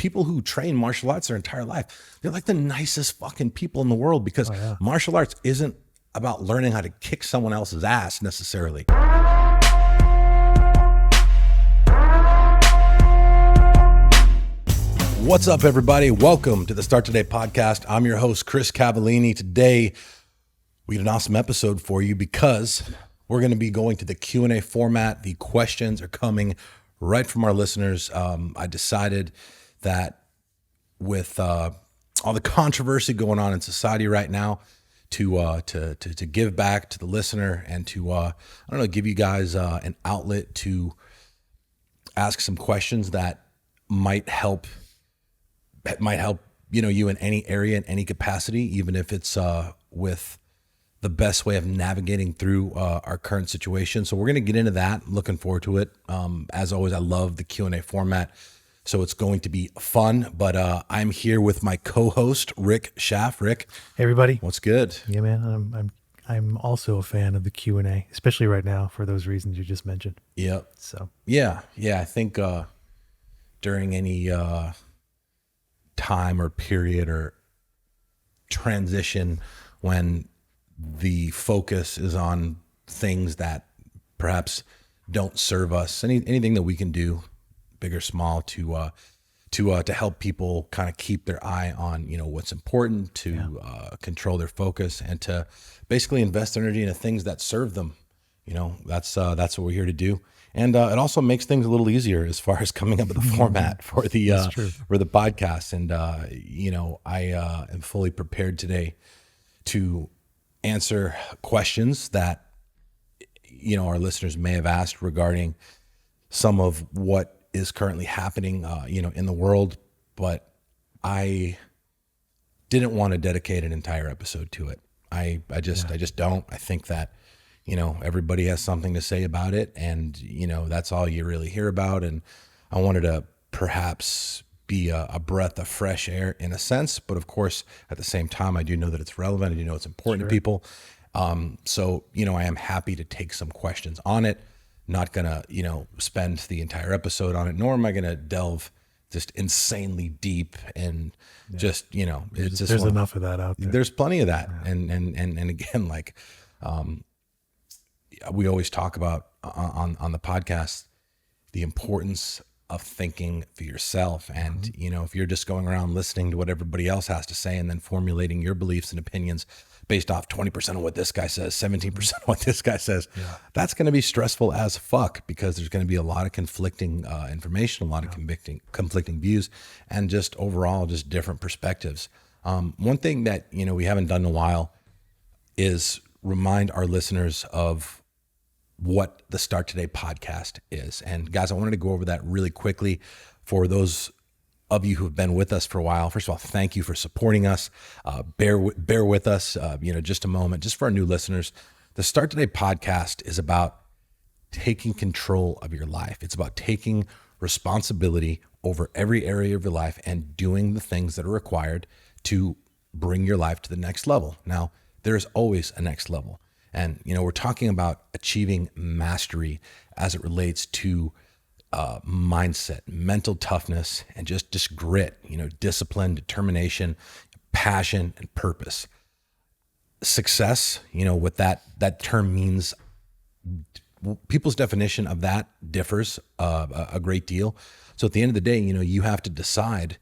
people who train martial arts their entire life, they're like the nicest fucking people in the world, because martial arts isn't about learning how to kick someone else's ass necessarily. What's up, everybody? Welcome to the Start Today podcast. I'm your host, Chris Cavallini. Today, we got an awesome episode for you because we're going to be going to the Q&A format. The questions are coming right from our listeners. I decided that with all the controversy going on in society right now, to give back to the listener and to give you guys an outlet to ask some questions that might help you in any area, in any capacity, even if it's with the best way of navigating through our current situation. So we're going to get into that. I'm looking forward to it. As always, I love the Q&A format, so it's going to be fun. But I'm here with my co-host, Rick Schaff. Rick, hey everybody, what's good? Yeah, man, I'm also a fan of the Q&A, especially right now for those reasons you just mentioned. Yep. So yeah, I think during any time or period or transition when the focus is on things that perhaps don't serve us, anything that we can do, big or small, to help people kind of keep their eye on what's important, to control their focus, and to basically invest their energy into things that serve them. That's what we're here to do. And it also makes things a little easier as far as coming up with a format for the podcast. And I am fully prepared today to answer questions that our listeners may have asked regarding some of what is currently happening in the world. But I didn't want to dedicate an entire episode to it. I just don't. I think that everybody has something to say about it, and that's all you really hear about. And I wanted to perhaps be a breath of fresh air in a sense, but of course at the same time I do know that it's relevant. I do know it's important to people. So I am happy to take some questions on it. Not gonna spend the entire episode on it, nor am I gonna delve just insanely deep and it's just there's enough of that out there. There's plenty of that. And again, like we always talk about on the podcast, the importance of thinking for yourself. And, if you're just going around listening to what everybody else has to say and then formulating your beliefs and opinions based off 20% of what this guy says, 17% of what this guy says, that's going to be stressful as fuck, because there's going to be a lot of conflicting information, a lot of conflicting views, and just overall just different perspectives. One thing that, we haven't done in a while is remind our listeners of what the Start Today podcast is. And guys, I wanted to go over that really quickly for those of you who've been with us for a while. First of all, thank you for supporting us. Bear with us, just a moment. Just for our new listeners, the Start Today podcast is about taking control of your life. It's about taking responsibility over every area of your life and doing the things that are required to bring your life to the next level. Now, there's always a next level. And, we're talking about achieving mastery as it relates to mindset, mental toughness, and just grit, discipline, determination, passion, and purpose. Success, what that term means, people's definition of that differs a great deal. So at the end of the day, you have to decide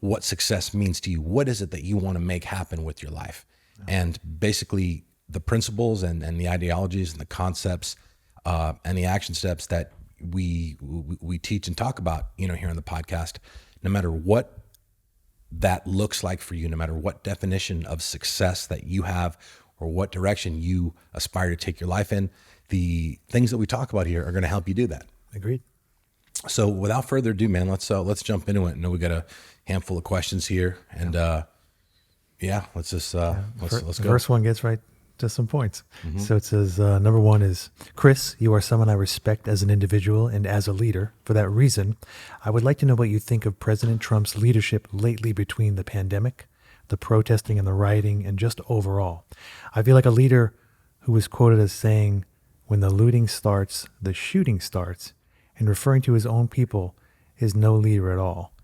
what success means to you. What is it that you want to make happen with your life? And basically, the principles and the ideologies and the concepts and the action steps that we teach and talk about, here on the podcast, no matter what that looks like for you, no matter what definition of success that you have or what direction you aspire to take your life in, the things that we talk about here are going to help you do that. Agreed. So without further ado, man, let's jump into it. I know we got a handful of questions here, and let's just let's go. The first one gets right to some points. So it says, number one is, Chris, you are someone I respect as an individual and as a leader. For that reason, I would like to know what you think of President Trump's leadership lately between the pandemic, the protesting and the rioting, and just overall. I feel like a leader who was quoted as saying, when the looting starts, the shooting starts, and referring to his own people is no leader at all.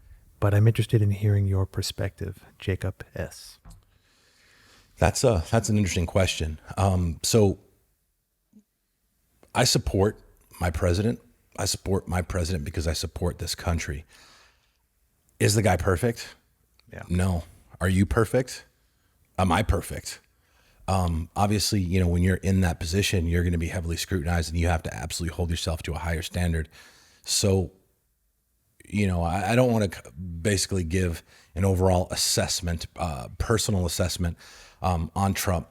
but I'm interested in hearing your perspective. Jacob S. That's an interesting question. So I support my president. I support my president because I support this country. Is the guy perfect? Yeah. No. Are you perfect? Am I perfect? Obviously, you know, when you're in that position, you're going to be heavily scrutinized and you have to absolutely hold yourself to a higher standard. So, you know, I don't want to basically give an overall assessment, personal assessment on Trump.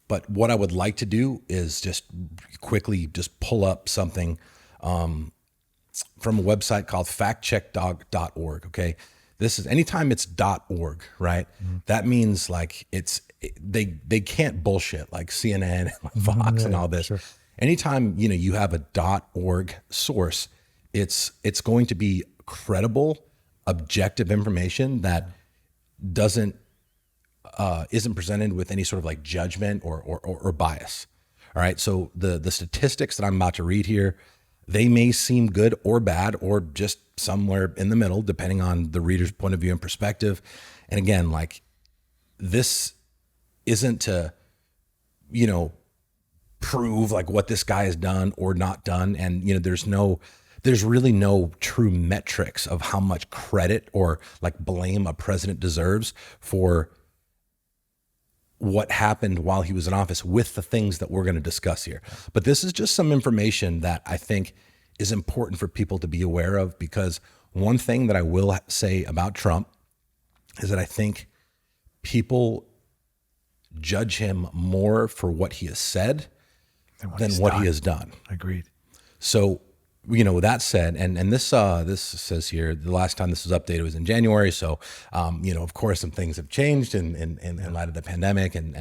But what I would like to do is just quickly just pull up something from a website called factcheckdog.org. Okay. This is anytime it's .org, right? Mm-hmm. That means like they can't bullshit like CNN and Fox and all this. Sure. Anytime, you know, you have a .org source, it's going to be credible, objective information that isn't presented with any sort of like judgment or bias. All right. So the statistics that I'm about to read here, they may seem good or bad or just somewhere in the middle, depending on the reader's point of view and perspective. And again, like this isn't to, you know, prove like what this guy has done or not done. And, you know, there's really no true metrics of how much credit or like blame a president deserves for what happened while he was in office with the things that we're going to discuss here. But this is just some information that I think is important for people to be aware of, because one thing that I will say about Trump is that I think people judge him more for what he has said than what he has done. Agreed. So, you know, that said, and this says here, the last time this was updated was in January. So, you know, of course, some things have changed in light of the pandemic and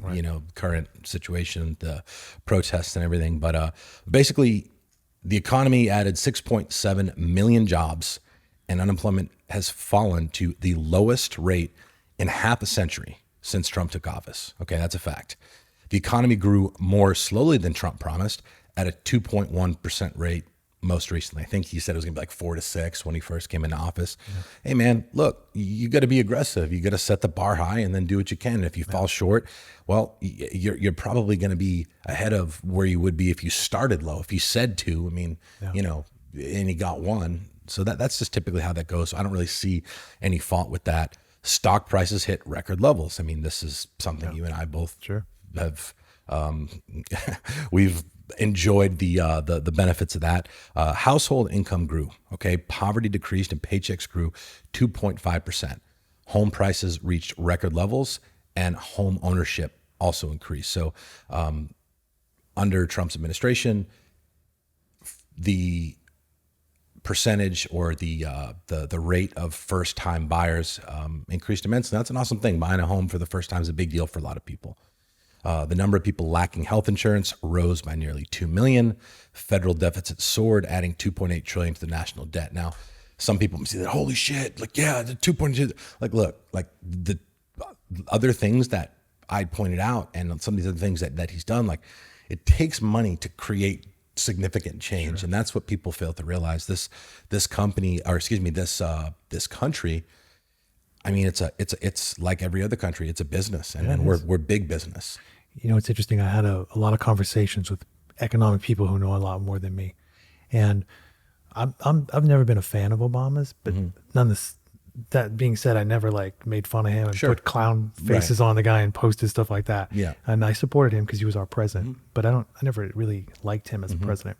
right. You know, current situation, the protests and everything. But basically, the economy added 6.7 million jobs, and unemployment has fallen to the lowest rate in half a century since Trump took office. Okay, that's a fact. The economy grew more slowly than Trump promised at a 2.1% rate most recently. I think he said it was gonna be like 4 to 6 when he first came into office. Yeah. Hey man, look, you got to be aggressive. You got to set the bar high and then do what you can. And if you fall short, well, you're probably going to be ahead of where you would be if you started low. If you said 2, I mean, you know, and he got 1. So that's just typically how that goes. So I don't really see any fault with that. Stock prices hit record levels. I mean, this is something you and I both have. We've enjoyed the benefits of that. Household income grew. Okay, poverty decreased and paychecks grew 2.5%. Home prices reached record levels, and home ownership also increased. So, under Trump's administration, the percentage or the rate of first-time buyers increased immensely. That's an awesome thing. Buying a home for the first time is a big deal for a lot of people. The number of people lacking health insurance rose by nearly 2 million. Federal deficit soared, adding 2.8 trillion to the national debt. Now, some people see that, holy shit, like, yeah, the 2.2, like, look, like the other things that I pointed out and some of these other things that he's done, like it takes money to create significant change. And that's what people fail to realize. This company, or excuse me, this country, I mean, it's like every other country. It's a business, and we're big business. You know, it's interesting. I had a lot of conversations with economic people who know a lot more than me, and I've never been a fan of Obama's, but that being said, I never like made fun of him and put clown faces on the guy and posted stuff like that. Yeah, and I supported him because he was our president, but I never really liked him as a president.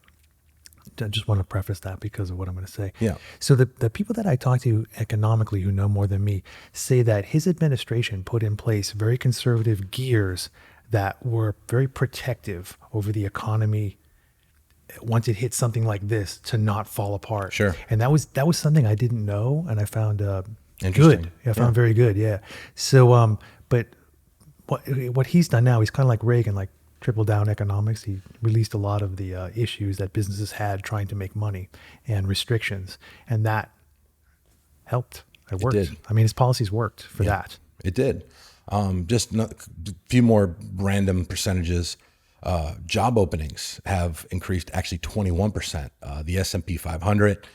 I just want to preface that because of what I'm going to say. Yeah. So the people that I talk to economically who know more than me say that his administration put in place very conservative gears that were very protective over the economy once it hit something like this to not fall apart. Sure. And that was something I didn't know, and I found interesting. Good. I found very good. Yeah. So but what he's done now, he's kind of like Reagan, like triple down economics. He released a lot of the issues that businesses had trying to make money and restrictions, and that helped. It worked. It did. I mean, his policies worked for that. It did. Just a few more random percentages. Job openings have increased actually 21%. The S&P 500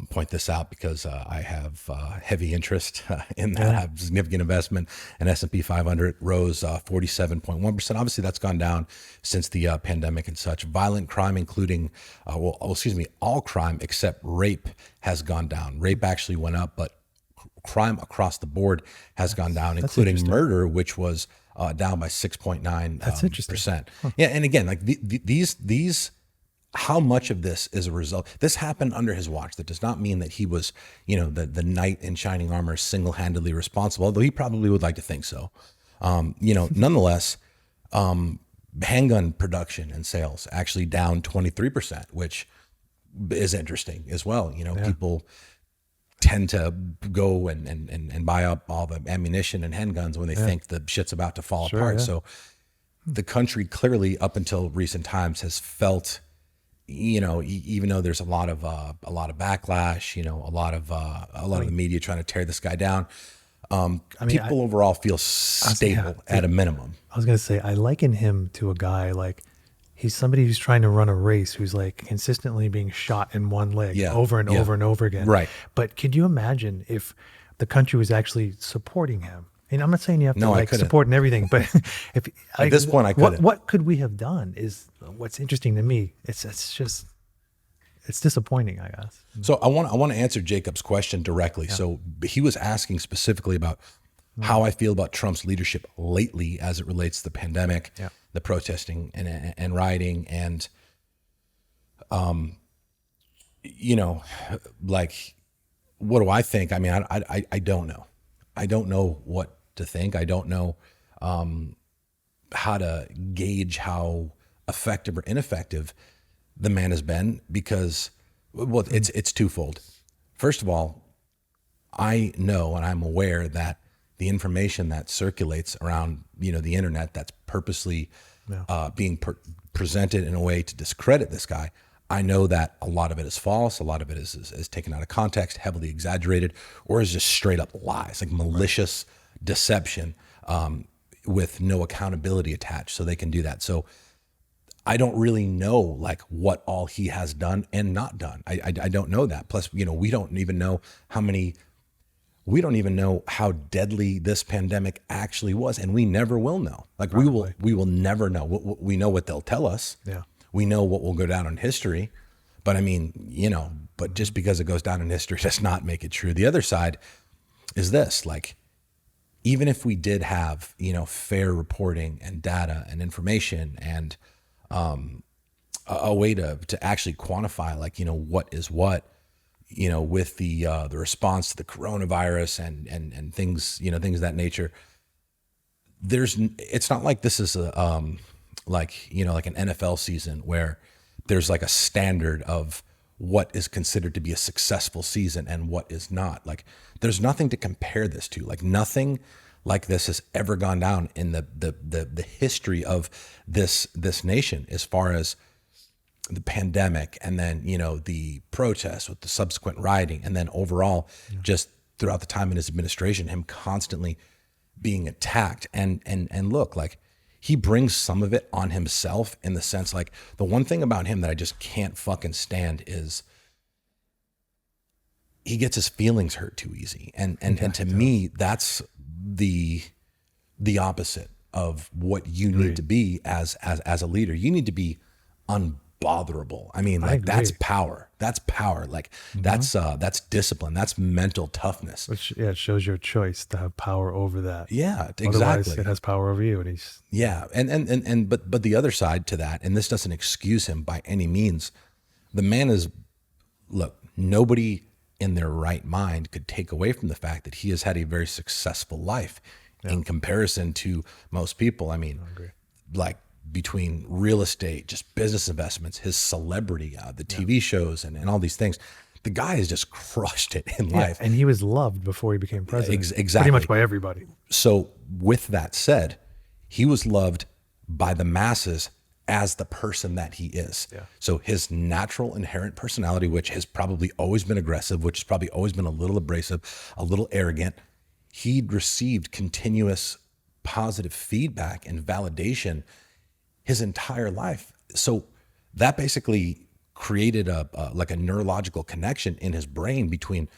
point this out because I have heavy interest in that. I have significant investment, and S&P 500 rose 47.1%. Obviously, that's gone down since the pandemic and such. Violent crime, including, all crime except rape has gone down. Rape actually went up, but crime across the board has gone down, including murder, which was down by 6.9%. That's interesting. Yeah, and again, like these, how much of this is a result? This happened under his watch. That does not mean that he was, the knight in shining armor, single-handedly responsible. Although he probably would like to think so. Nonetheless, handgun production and sales actually down 23%, which is interesting as well. People tend to go and buy up all the ammunition and handguns when they think the shit's about to fall apart. So the country clearly, up until recent times, has felt, even though there's a lot of backlash, a lot of the media trying to tear this guy down. People overall feel stable at a minimum. I was going to say, I liken him to a guy like, he's somebody who's trying to run a race, who's like consistently being shot in one leg over and over and over again. Right. But could you imagine if the country was actually supporting him? And I'm not saying you have to support and everything, but if at this point I couldn't. What could we have done is what's interesting to me. It's disappointing, I guess. So I want to answer Jacob's question directly. So he was asking specifically about how I feel about Trump's leadership lately as it relates to the pandemic, the protesting and rioting, and like, what do I think? I mean, I don't know. I don't know what to think. I don't know how to gauge how effective or ineffective the man has been, because, well, it's twofold. First of all, I know and I'm aware that the information that circulates around, the internet, that's purposely being presented in a way to discredit this guy. I know that a lot of it is false. A lot of it is taken out of context, heavily exaggerated, or is just straight up lies, like malicious deception with no accountability attached. So they can do that. So I don't really know like what all he has done and not done. I don't know that. Plus, we don't even know we don't even know how deadly this pandemic actually was, and we never will know. Like we will never know. We know what they'll tell us. Yeah. We know what will go down in history, but I mean, but just because it goes down in history does not make it true. The other side is this, like, even if we did have, fair reporting and data and information and a way to actually quantify, like, what is what, with the response to the coronavirus and things, things of that nature, it's not like this is like an NFL season where there's like a standard of what is considered to be a successful season and what is not. Like, there's nothing to compare this to. Like, nothing like this has ever gone down in the history of this nation, as far as the pandemic, and then the protests with the subsequent rioting, and then overall just throughout the time in his administration, him constantly being attacked. And look, like, he brings some of it on himself, in the sense, like, the one thing about him that I just can't fucking stand is he gets his feelings hurt too easy. And to me, that's the opposite of what you need to be as a leader. You need to be unbotherable. I mean, like, that's power. That's power. Like, that's discipline. That's mental toughness. Which, it shows your choice to have power over that. Yeah, exactly. Otherwise, it has power over you. And he's but the other side to that, and this doesn't excuse him by any means. The man is, look, nobody in their right mind could take away from the fact that he has had a very successful life in comparison to most people. I mean, like, between real estate, just business investments, his celebrity, the TV shows, and all these things, the guy has just crushed it in life. And he was loved before he became president. Exactly. Pretty much by everybody. So with that said, he was loved by the masses as the person that he is. Yeah. So his natural inherent personality, which has probably always been aggressive, which has probably always been a little abrasive, a little arrogant, he'd received continuous positive feedback and validation his entire life. So that basically created like a neurological connection in his brain between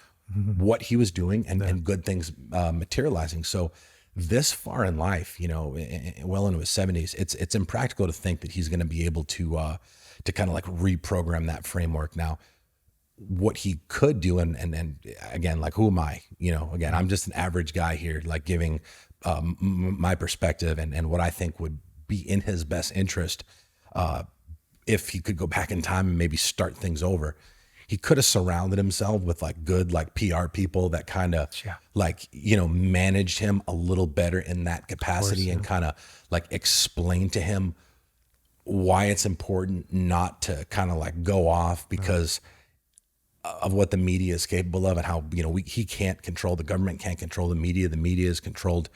what he was doing and good things materializing. So this far in life, you know, well into his 70s, it's impractical to think that he's going to be able to kind of like reprogram that framework. Now, what he could do, and again, like, who am I? You know, again, I'm just an average guy here, like giving my perspective and what I think would be in his best interest if he could go back in time and maybe start things over. He could have surrounded himself with like good, like PR people that kind of like, you know, managed him a little better in that capacity, and kind of like explain to him why it's important not to kind of like go off because of what the media is capable of, and how, you know, he can't control, the government can't control the media. The media is controlled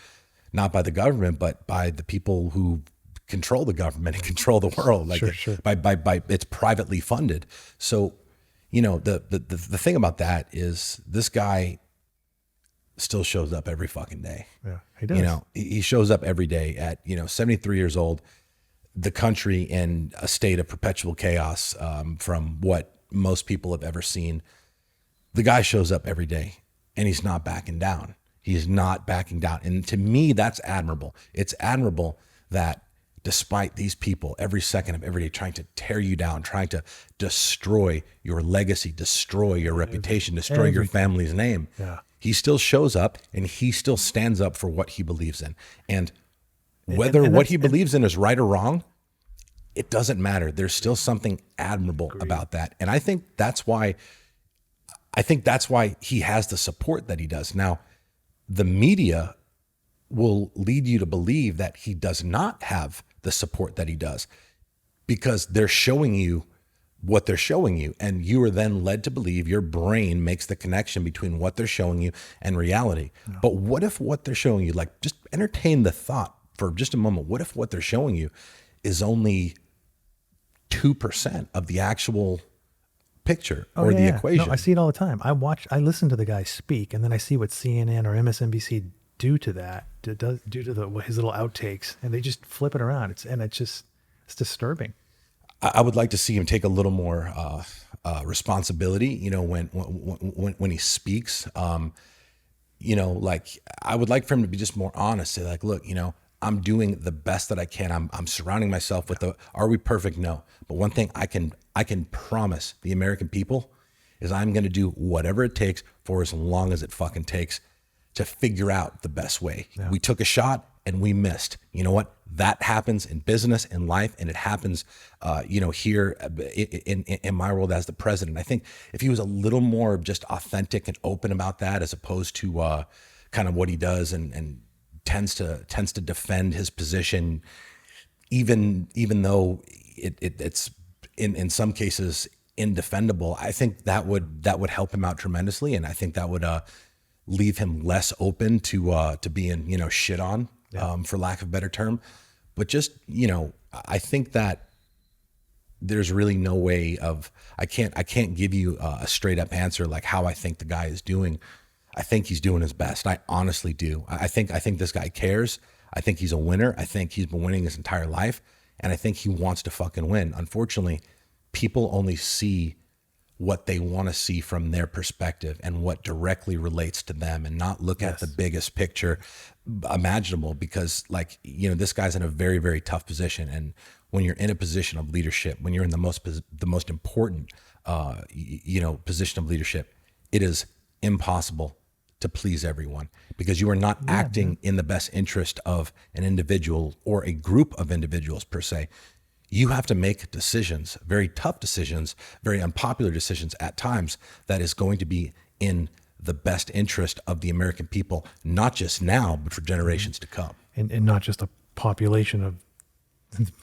not by the government, but by the people who control the government and control the world. Like by it's privately funded. So, you know, the thing about that is this guy still shows up every fucking day. Yeah, he does. You know, he shows up every day at, you know, 73 years old, the country in a state of perpetual chaos, from what most people have ever seen. The guy shows up every day and he's not backing down. He's not backing down. And to me, that's admirable. It's admirable that despite these people every second of every day trying to tear you down, trying to destroy your legacy, destroy your reputation, destroy your family's name, he still shows up and he still stands up for what he believes in. And whether what he believes in is right or wrong, it doesn't matter. There's still something admirable about that. And I think that's why he has the support that he does. Now, the media will lead you to believe that he does not have the support that he does, because they're showing you what they're showing you. And you are then led to believe, your brain makes the connection between what they're showing you and reality. No. But what if what they're showing you, like, just entertain the thought for just a moment, what if what they're showing you is only 2% of the actual picture or the equation? No, I see it all the time. I listen to the guy speak, and then I see what CNN or MSNBC do to that, due to his little outtakes, and they just flip it around. It's disturbing. I would like to see him take a little more responsibility, you know, when he speaks. You know, like, I would like for him to be just more honest. Say like, look, you know, I'm doing the best that I can. I'm surrounding myself with are we perfect? No. But one thing I can promise the American people is I'm going to do whatever it takes for as long as it fucking takes to figure out the best way. Yeah. We took a shot and we missed. You know what? That happens in business, in life, and it happens, you know, here in my world as the president. I think if he was a little more just authentic and open about that, as opposed to kind of what he does and tends to defend his position, even though it's in some cases indefendable, I think that would help him out tremendously, and I think that would leave him less open to being, you know, shit on, for lack of a better term. But just, you know, I think that there's really no way of, I can't give you a straight up answer like how I think the guy is doing. I think he's doing his best. I honestly do. I think this guy cares. I think he's a winner. I think he's been winning his entire life, and I think he wants to fucking win. Unfortunately, people only see what they want to see from their perspective and what directly relates to them, and not look at the biggest picture imaginable, because, like, you know, this guy's in a very, very tough position. And when you're in a position of leadership, when you're in the most important, you know, position of leadership, it is impossible to please everyone, because you are not acting in the best interest of an individual or a group of individuals per se. You have to make decisions, very tough decisions, very unpopular decisions at times, that is going to be in the best interest of the American people, not just now, but for generations to come. And not just a population of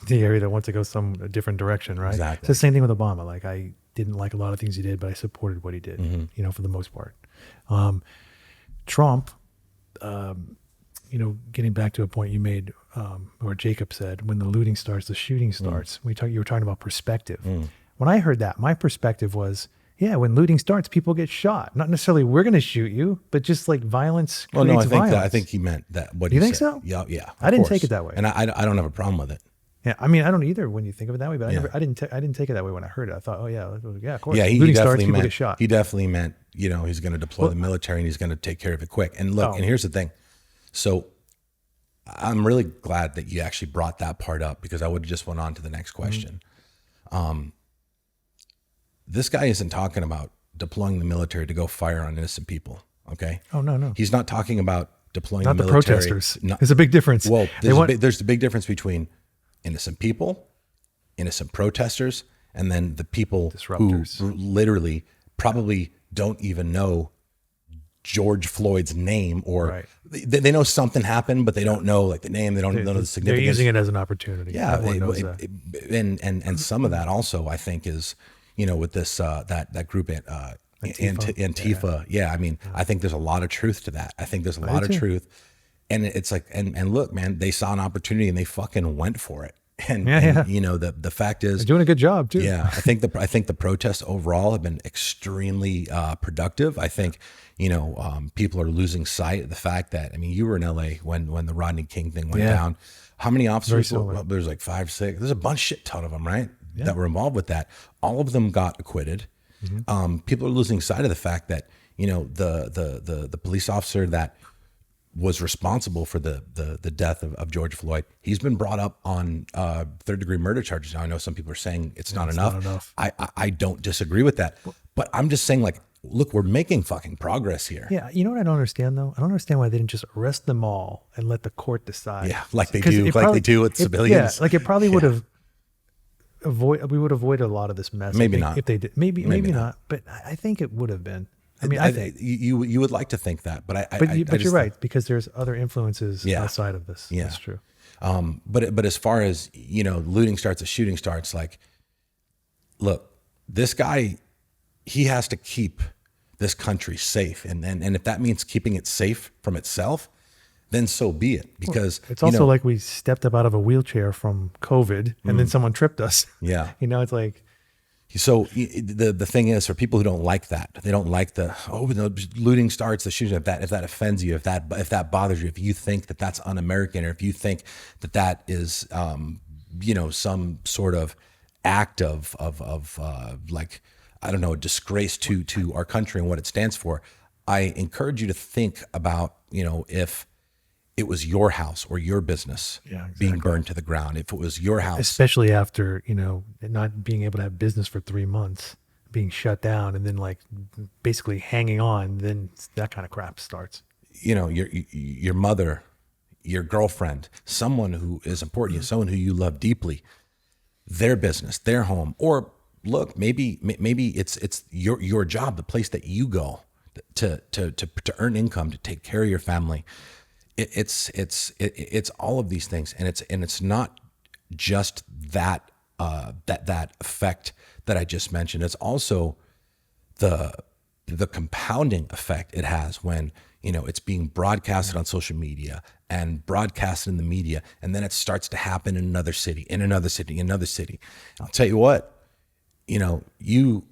the area that wants to go a different direction, right? Exactly. It's the same thing with Obama. Like, I didn't like a lot of things he did, but I supported what he did, you know, for the most part. Trump, you know, getting back to a point you made, or Jacob said, when the looting starts, the shooting starts. You were talking about perspective. When I heard that, my perspective was, when looting starts, people get shot. Not necessarily we're going to shoot you, but just like violence creates violence. I think he meant that. What you he think said. so? Yeah. I didn't take it that way, and I don't have a problem with it. Yeah, I mean, I don't either when you think of it that way, but Yeah. I didn't take it that way when I heard it. I thought, oh yeah, of course. Yeah, he Looting starts, definitely people meant get shot. he definitely meant, he's going to deploy the military and he's going to take care of it quick. And look, Oh. and here's the thing. So I'm really glad that you actually brought that part up, because I would have just went on to the next question. This guy isn't talking about deploying the military to go fire on innocent people. Okay. Oh no. He's not talking about deploying Not the the military. protesters. Not- There's a big difference. well, They want- there's the big difference between innocent people, innocent protesters, and then the people Disruptors. who literally probably don't even know George Floyd's name, or Right. they know something happened, but they don't know like the name. They don't know the they're significance. using it as an opportunity. Yeah, Everyone knows that. and some of that also, I think, is with this that group at Antifa. Yeah, I mean, I think there's a lot of truth to that. I think there's a lot of too. truth, and it's like, and look, man, they saw an opportunity and they fucking went for it. And, Yeah, and the fact is, They're doing a good job too. yeah, I think the protests overall have been extremely productive. I think people are losing sight of the fact that, I mean, you were in LA when the Rodney King thing went Yeah. down. How many officers? similar. Well, there's like 5, 6. There's a bunch, shit ton of them, right? That were involved with that. All of them got acquitted. People are losing sight of the fact that the police officer that was responsible for the death of George Floyd, he's been brought up on third-degree murder charges. Now, I know some people are saying it's not enough. not enough. I don't disagree with that, but I'm just saying, like, look, we're making fucking progress here. Yeah, you know what I don't understand though? I don't understand why they didn't just arrest them all and let the court decide. Yeah, like they 'Cause do, it like they do with it- civilians. Yeah, like it probably would have we would avoid a lot of this mess. I Maybe think, not. if they did. Maybe not. But I think it would have been. I mean, I think. you would like to think that, but I But I you're just right, because there's other influences Yeah. outside of this. Yeah. That's true. But as far as looting starts, a shooting starts. Like, look, this guy, he has to keep this country safe, and if that means keeping it safe from itself, then so be it. Because It's also like we stepped up out of a wheelchair from COVID and then someone tripped us. Yeah. It's like, So the thing is, for people who don't like that, they don't like the looting starts, the shooting. If that offends you, if that bothers you, if you think that that's un-American, or if you think that is some sort of act of like, I don't know, a disgrace to our country and what it stands for, I encourage you to think about if it was your house or your business being burned to the ground. If it was your house, especially after, not being able to have business for 3 months, being shut down and then like basically hanging on, then that kind of crap starts. your mother, your girlfriend, someone who is important to you, someone who you love deeply, their business, their home, or look, maybe it's your job, the place that you go to earn income, to take care of your family. It's all of these things, and it's not just that effect that I just mentioned. It's also the compounding effect it has when it's being broadcasted on social media and broadcasted in the media, and then it starts to happen in another city, in another city, in another city. I'll tell you what, you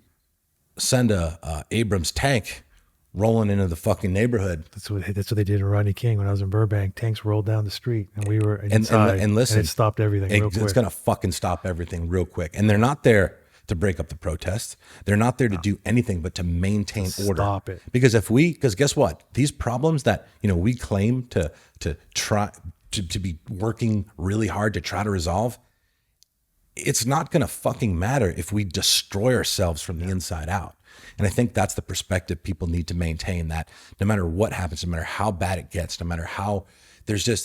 send a Abrams tank rolling into the fucking neighborhood. That's what they did in Rodney King when I was in Burbank. Tanks rolled down the street and we were And inside, listen, it stopped everything real quick. It's going to fucking stop everything real quick. And they're not there to break up the protests. They're not there to do anything but to maintain order. Stop it. Because guess what? These problems that, we claim to try to be working really hard to try to resolve, it's not going to fucking matter if we destroy ourselves from the inside out. And I think that's the perspective people need to maintain, that no matter what happens, no matter how bad it gets, no matter how,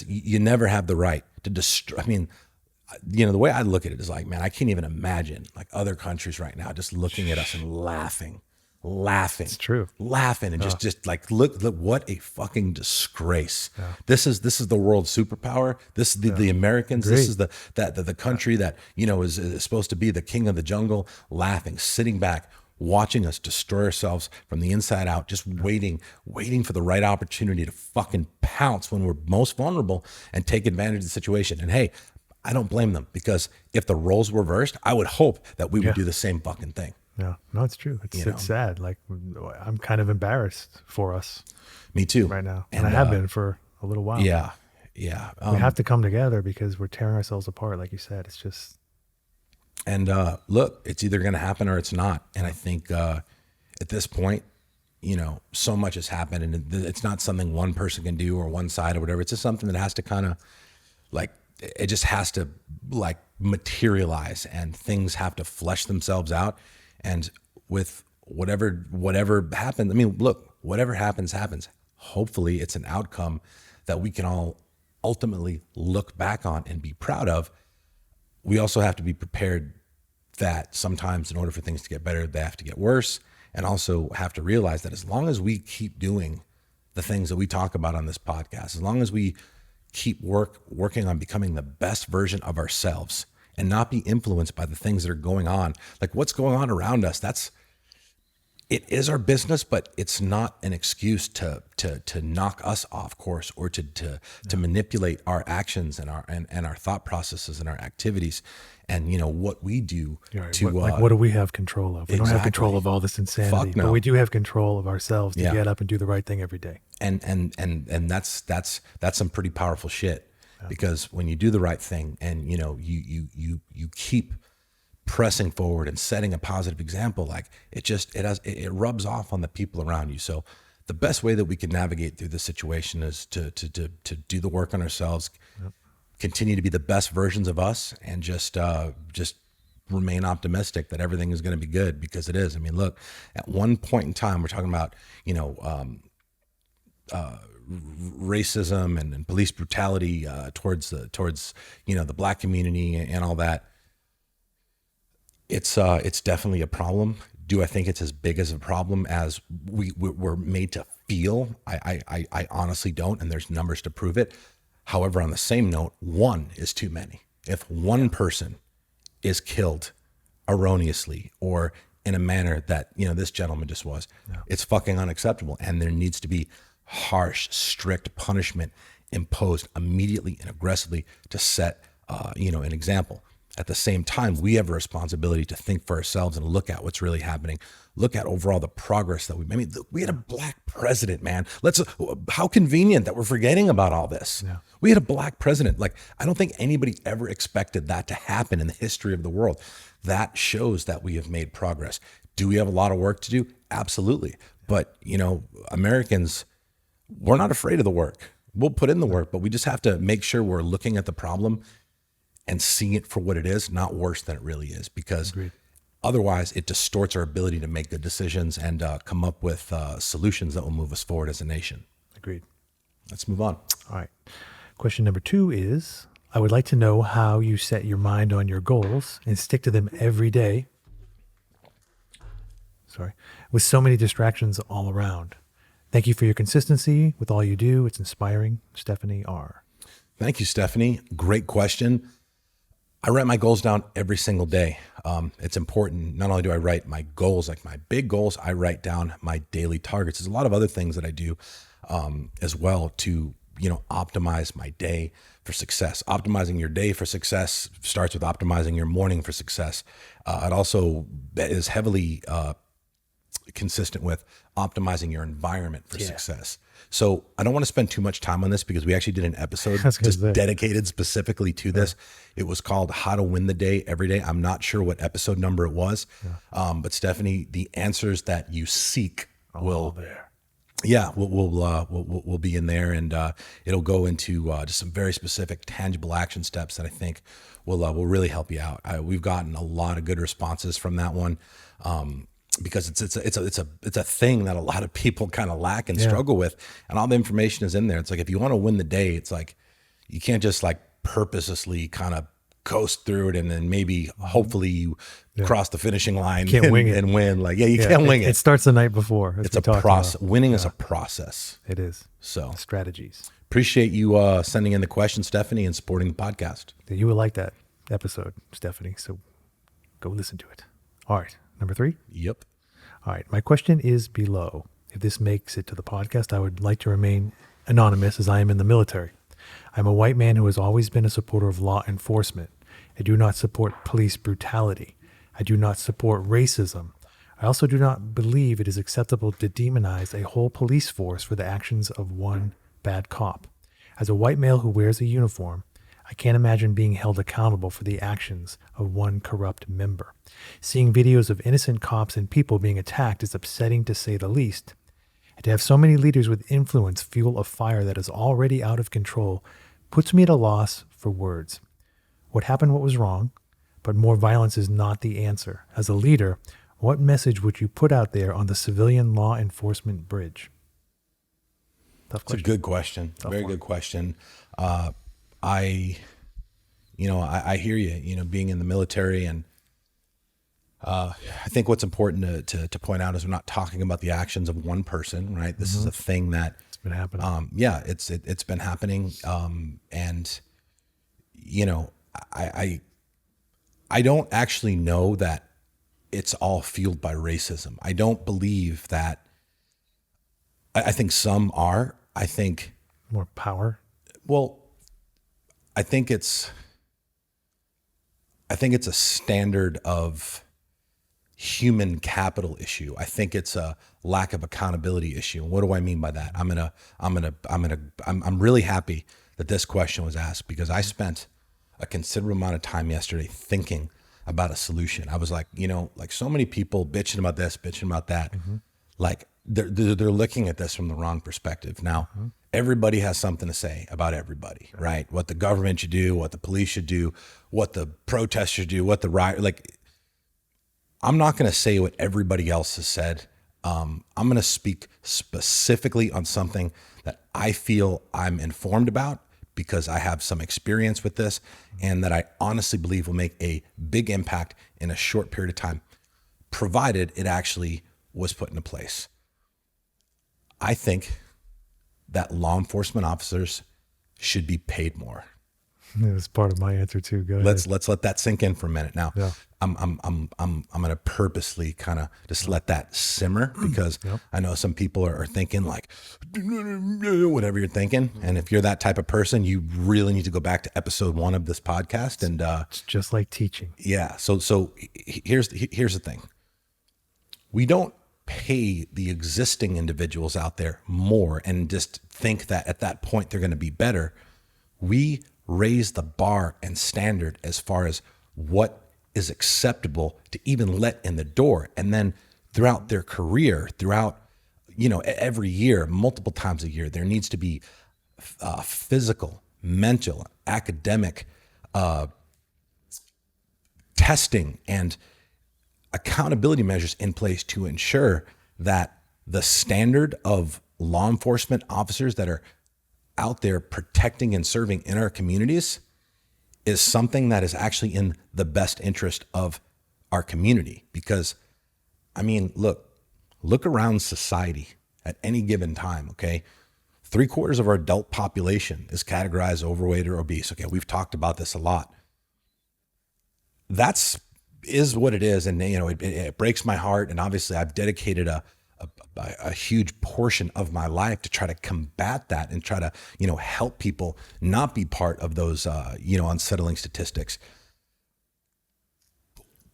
you never have the right to destroy. I mean, the way I look at it is like, man, I can't even imagine like other countries right now just looking at us and laughing. It's true. Laughing and just like, look, what a fucking disgrace. This is the world superpower. This is the Americans. Agreed. This is the country that, is supposed to be the king of the jungle, laughing, sitting back, watching us destroy ourselves from the inside out, just waiting for the right opportunity to fucking pounce when we're most vulnerable and take advantage of the situation. And hey, I don't blame them, because if the roles were reversed, I would hope that we would do the same fucking thing. Yeah, no, it's true. It's sad. Like, I'm kind of embarrassed for us Me too. right now. And I have been for a little while. Yeah. Yeah. We have to come together because we're tearing ourselves apart. Like you said, it's just, And look, it's either going to happen or it's not. And I think at this point, so much has happened, and it's not something one person can do or one side or whatever. It's just something that has to kind of like, it just has to like materialize, and things have to flesh themselves out. And with whatever happens, I mean, look, whatever happens. Hopefully it's an outcome that we can all ultimately look back on and be proud of. We also have to be prepared that sometimes in order for things to get better, they have to get worse, and also have to realize that as long as we keep doing the things that we talk about on this podcast, as long as we keep working on becoming the best version of ourselves and not be influenced by the things that are going on, like what's going on around us, it is our business, but it's not an excuse to knock us off course, or to manipulate our actions and our thought processes and our activities, and what we do right, to what do we have control of? We don't have control of all this insanity, Fuck no. but we do have control of ourselves to Yeah. get up and do the right thing every day. and that's some pretty powerful shit, because when you do the right thing and you keep pressing forward and setting a positive example, like it rubs off on the people around you. So the best way that we can navigate through this situation is to do the work on ourselves, continue to be the best versions of us, and just remain optimistic that everything is going to be good, because it is. I mean, look, at one point in time, we're talking about racism and police brutality towards the black community and all that. It's definitely a problem. Do I think it's as big as a problem as we're made to feel? I honestly don't, and there's numbers to prove it. However, on the same note, one is too many. If one person is killed erroneously or in a manner that this gentleman just was, it's fucking unacceptable, and there needs to be harsh, strict punishment imposed immediately and aggressively to set an example. At the same time, we have a responsibility to think for ourselves and look at what's really happening. Look at overall the progress that we had a black president, man. How convenient that we're forgetting about all this. Yeah. We had a black president. Like, I don't think anybody ever expected that to happen in the history of the world. That shows that we have made progress. Do we have a lot of work to do? Absolutely. But, Americans, we're not afraid of the work. We'll put in the work, but we just have to make sure we're looking at the problem and seeing it for what it is, not worse than it really is, because Agreed. Otherwise it distorts our ability to make good decisions and come up with solutions that will move us forward as a nation. Agreed. Let's move on. All right. Question number 2 is, I would like to know how you set your mind on your goals and stick to them every day. With so many distractions all around. Thank you for your consistency with all you do. It's inspiring. Stephanie R. Thank you, Stephanie. Great question. I write my goals down every single day. It's important. Not only do I write my goals, like my big goals, I write down my daily targets. There's a lot of other things that I do as well to, optimize my day for success. Optimizing your day for success starts with optimizing your morning for success. It also is heavily consistent with optimizing your environment for success. So I don't want to spend too much time on this, because we actually did an episode just dedicated specifically to this. It was called How to Win the Day Every Day. I'm not sure what episode number it was, but Stephanie, the answers that you seek will be in there, and it'll go into just some very specific, tangible action steps that I think will really help you out. We've gotten a lot of good responses from that one. Because it's a thing that a lot of people kind of lack and struggle with, and all the information is in there. It's like, if you want to win the day, it's like you can't just like purposely kind of coast through it and then maybe hopefully you cross the finishing line and win. Like, you can't wing it. It starts the night before. It's a process. Winning is a process. It is. So strategies. Appreciate you sending in the question, Stephanie, and supporting the podcast. You will like that episode, Stephanie. So go listen to it. All right. Number 3? Yep. All right. My question is below. If this makes it to the podcast, I would like to remain anonymous, as I am in the military. I'm a white man who has always been a supporter of law enforcement. I do not support police brutality. I do not support racism. I also do not believe it is acceptable to demonize a whole police force for the actions of one bad cop. As a white male who wears a uniform, I can't imagine being held accountable for the actions of one corrupt member. Seeing videos of innocent cops and people being attacked is upsetting to say the least. And to have so many leaders with influence fuel a fire that is already out of control puts me at a loss for words. What happened, what was wrong, but more violence is not the answer. As a leader, what message would you put out there on the civilian law enforcement bridge? Tough It's a question. good question. Very good question. I hear you, being in the military, and I think what's important to point out is we're not talking about the actions of one person, right? This is a thing that It's been happening. it's been happening. And I don't actually know that it's all fueled by racism. I don't believe that. I think some are. I think, More power. well, I think it's a standard of human capital issue. I think it's a lack of accountability issue. And what do I mean by that? I'm really happy that this question was asked, because I spent a considerable amount of time yesterday thinking about a solution. I was like, like so many people bitching about this, bitching about that. Like they're looking at this from the wrong perspective. Now, everybody has something to say about everybody, right? What the government should do, what the police should do, what the protests should do, what the riot, like, I'm not going to say what everybody else has said. I'm going to speak specifically on something that I feel I'm informed about, because I have some experience with this, and that I honestly believe will make a big impact in a short period of time, provided it actually was put into place. I think that law enforcement officers should be paid more. It was part of my answer too. Go ahead. Let's let that sink in for a minute. Now, Yeah. I'm going to purposely kind of just let that simmer, because I know some people are thinking like whatever you're thinking, and if you're that type of person, you really need to go back to episode 1 of this podcast. And It's just like teaching. yeah, so here's the thing: we don't pay the existing individuals out there more and just think that at that point they're going to be better. We raise the bar and standard as far as what is acceptable to even let in the door. And then throughout their career, throughout, every year, multiple times a year, there needs to be physical, mental, academic testing and accountability measures in place to ensure that the standard of law enforcement officers that are out there protecting and serving in our communities is something that is actually in the best interest of our community. Because, I mean, look around society at any given time, okay? 3/4 of our adult population is categorized overweight or obese. Okay, we've talked about this a lot. Is what it is. And, it breaks my heart. And obviously I've dedicated a huge portion of my life to try to combat that and try to, help people not be part of those, unsettling statistics.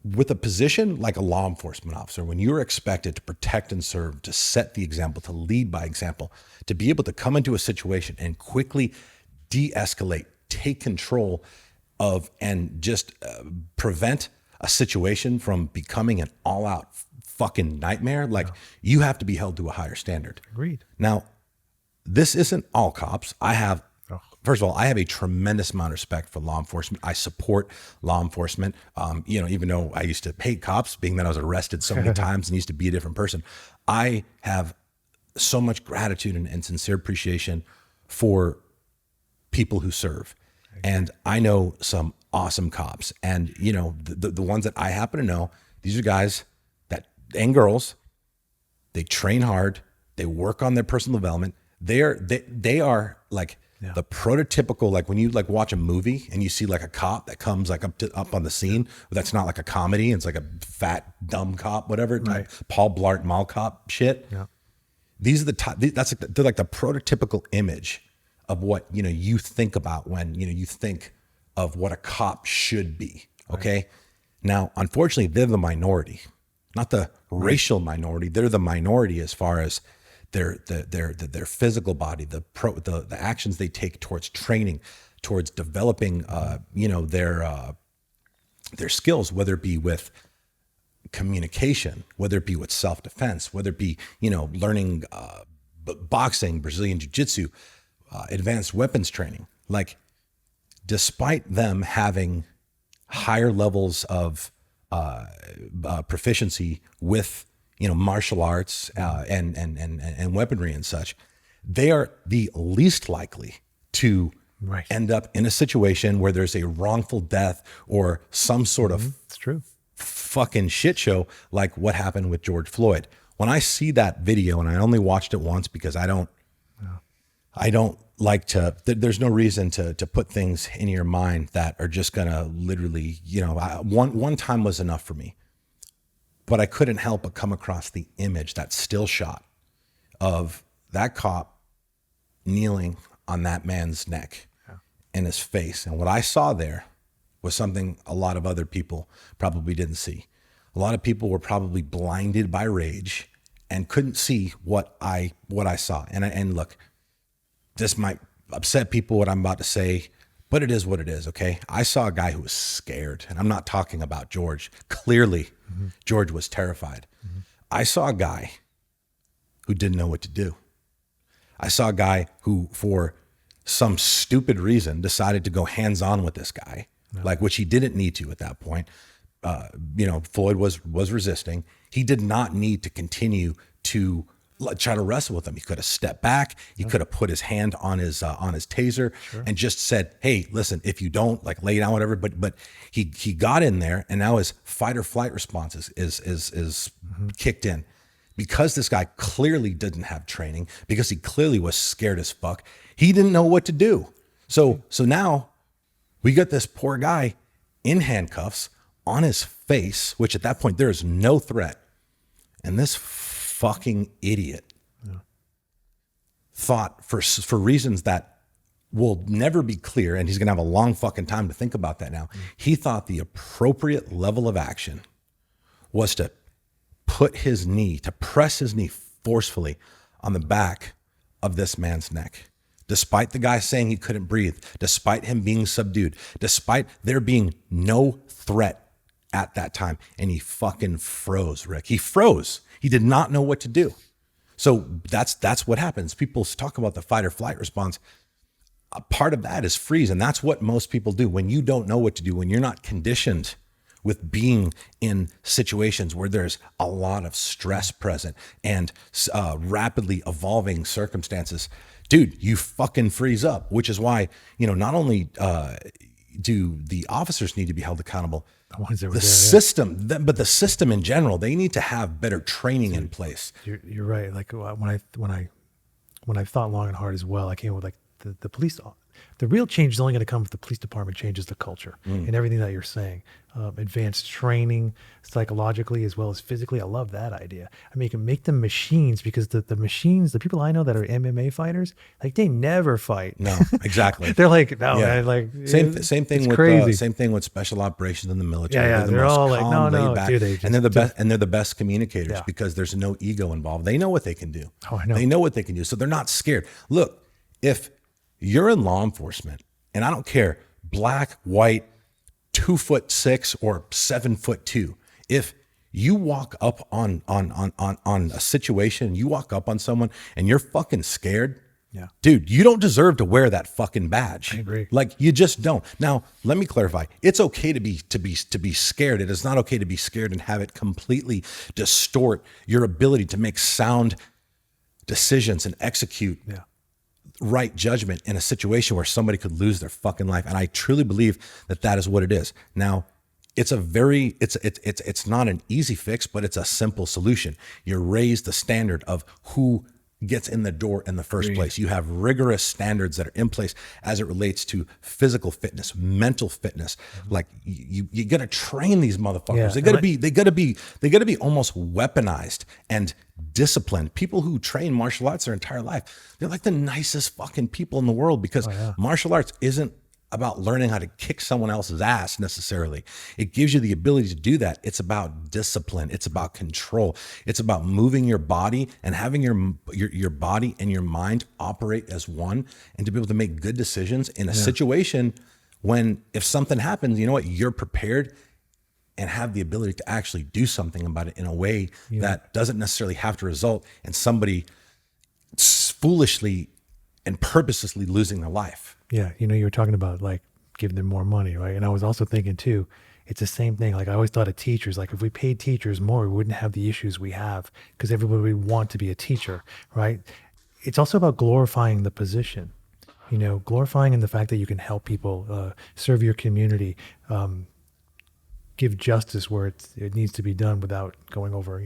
With a position like a law enforcement officer, when you're expected to protect and serve, to set the example, to lead by example, to be able to come into a situation and quickly de-escalate, take control of, and just prevent a situation from becoming an all-out fucking nightmare, like, you have to be held to a higher standard. Agreed. Now, this isn't all cops. First of all, I have a tremendous amount of respect for law enforcement. I support law enforcement. Even though I used to hate cops, being that I was arrested so many times and used to be a different person, I have so much gratitude and sincere appreciation for people who serve. And I know some awesome cops, and the ones that I happen to know, these are guys and girls. They train hard. They work on their personal development. They are like the prototypical, like when you like watch a movie and you see like a cop that comes like up on the scene, that's not like a comedy. It's like a fat, dumb cop, whatever, type Paul Blart Mall Cop shit. Yeah. These are they're like the prototypical image of what, you think about when, you think of what a cop should be. Okay. Right. Now, unfortunately, they're the minority, not the racial minority. They're the minority as far as their physical body, the actions they take towards training, towards developing, their skills, whether it be with communication, whether it be with self-defense, whether it be, learning boxing, Brazilian jiu-jitsu, advanced weapons training. Like, despite them having higher levels of proficiency with, martial arts and weaponry and such, they are the least likely to end up in a situation where there's a wrongful death or some sort of It's true. fucking shit show like what happened with George Floyd. When I see that video, and I only watched it once because I don't like to, there's no reason to put things in your mind that are just gonna literally, one time was enough for me, but I couldn't help but come across the image, that still shot of that cop kneeling on that man's neck and his face. And what I saw there was something a lot of other people probably didn't see. A lot of people were probably blinded by rage and couldn't see what I saw. And look, this might upset people, what I'm about to say, but it is what it is, okay? I saw a guy who was scared, and I'm not talking about George. Clearly, George was terrified. I saw a guy who didn't know what to do. I saw a guy who, for some stupid reason, decided to go hands-on with this guy, like, which he didn't need to at that point. Floyd was resisting. He did not need to continue to try to wrestle with him. He could have stepped back. He could have put his hand on his taser and just said, "Hey, listen, if you don't, like, lay down, whatever." But he got in there, and now his fight or flight response is kicked in, because this guy clearly didn't have training, because he clearly was scared as fuck. He didn't know what to do. So now we got this poor guy in handcuffs on his face, which at that point there is no threat, and this fucking idiot thought, for reasons that will never be clear, and he's gonna have a long fucking time to think about that now. He thought the appropriate level of action was to press his knee forcefully on the back of this man's neck. Despite the guy saying he couldn't breathe, despite him being subdued, despite there being no threat at that time. And he fucking froze, Rick. He froze. He did not know what to do. So that's what happens. People talk about the fight or flight response. A part of that is freeze. And that's what most people do when you don't know what to do, when you're not conditioned with being in situations where there's a lot of stress present and rapidly evolving circumstances. Dude, you fucking freeze up, which is why, not only do the officers need to be held accountable, the system, but the system in general, they need to have better training in place. You're right. Like, when I thought long and hard as well, I came with, like, the police. The real change is only going to come if the police department changes the culture and everything that you're saying. Advanced training psychologically as well as physically. I love that idea. I mean, you can make them machines, because the machines, the people I know that are MMA fighters, like, they never fight. No, exactly. They're like, no, man, like, same thing with crazy. Same thing with special operations in the military. Yeah, they're all like, calm, no, laid back, dude, and they're the best communicators because there's no ego involved. They know what they can do. Oh, I know. They know what they can do, so they're not scared. Look, if you're in law enforcement, and I don't care, black, white, 2'6" or 7'2", if you walk up on a situation, you walk up on someone and you're fucking scared, dude, you don't deserve to wear that fucking badge. I agree. Like, you just don't. Now, let me clarify. It's okay to be scared. It is not okay to be scared and have it completely distort your ability to make sound decisions and execute right judgment in a situation where somebody could lose their fucking life. And I truly believe that is what it is. Now, it's not an easy fix, but it's a simple solution. You raise the standard of who gets in the door in the first place. You have rigorous standards that are in place as it relates to physical fitness, mental fitness. Like, you got to train these motherfuckers. Yeah. They got to be almost weaponized and disciplined. People who train martial arts their entire life, they're like the nicest fucking people in the world, because martial arts isn't about learning how to kick someone else's ass necessarily. It gives you the ability to do that. It's about discipline. It's about control. It's about moving your body and having your body and your mind operate as one, and to be able to make good decisions in a situation when, if something happens, you know what, you're prepared and have the ability to actually do something about it in a way that doesn't necessarily have to result in somebody foolishly and purposely losing their life. Yeah, you were talking about like giving them more money, right? And I was also thinking too, it's the same thing. Like I always thought of teachers, like if we paid teachers more, we wouldn't have the issues we have because everybody would want to be a teacher, right? It's also about glorifying the position, glorifying in the fact that you can help people, serve your community, give justice where it needs to be done without going over,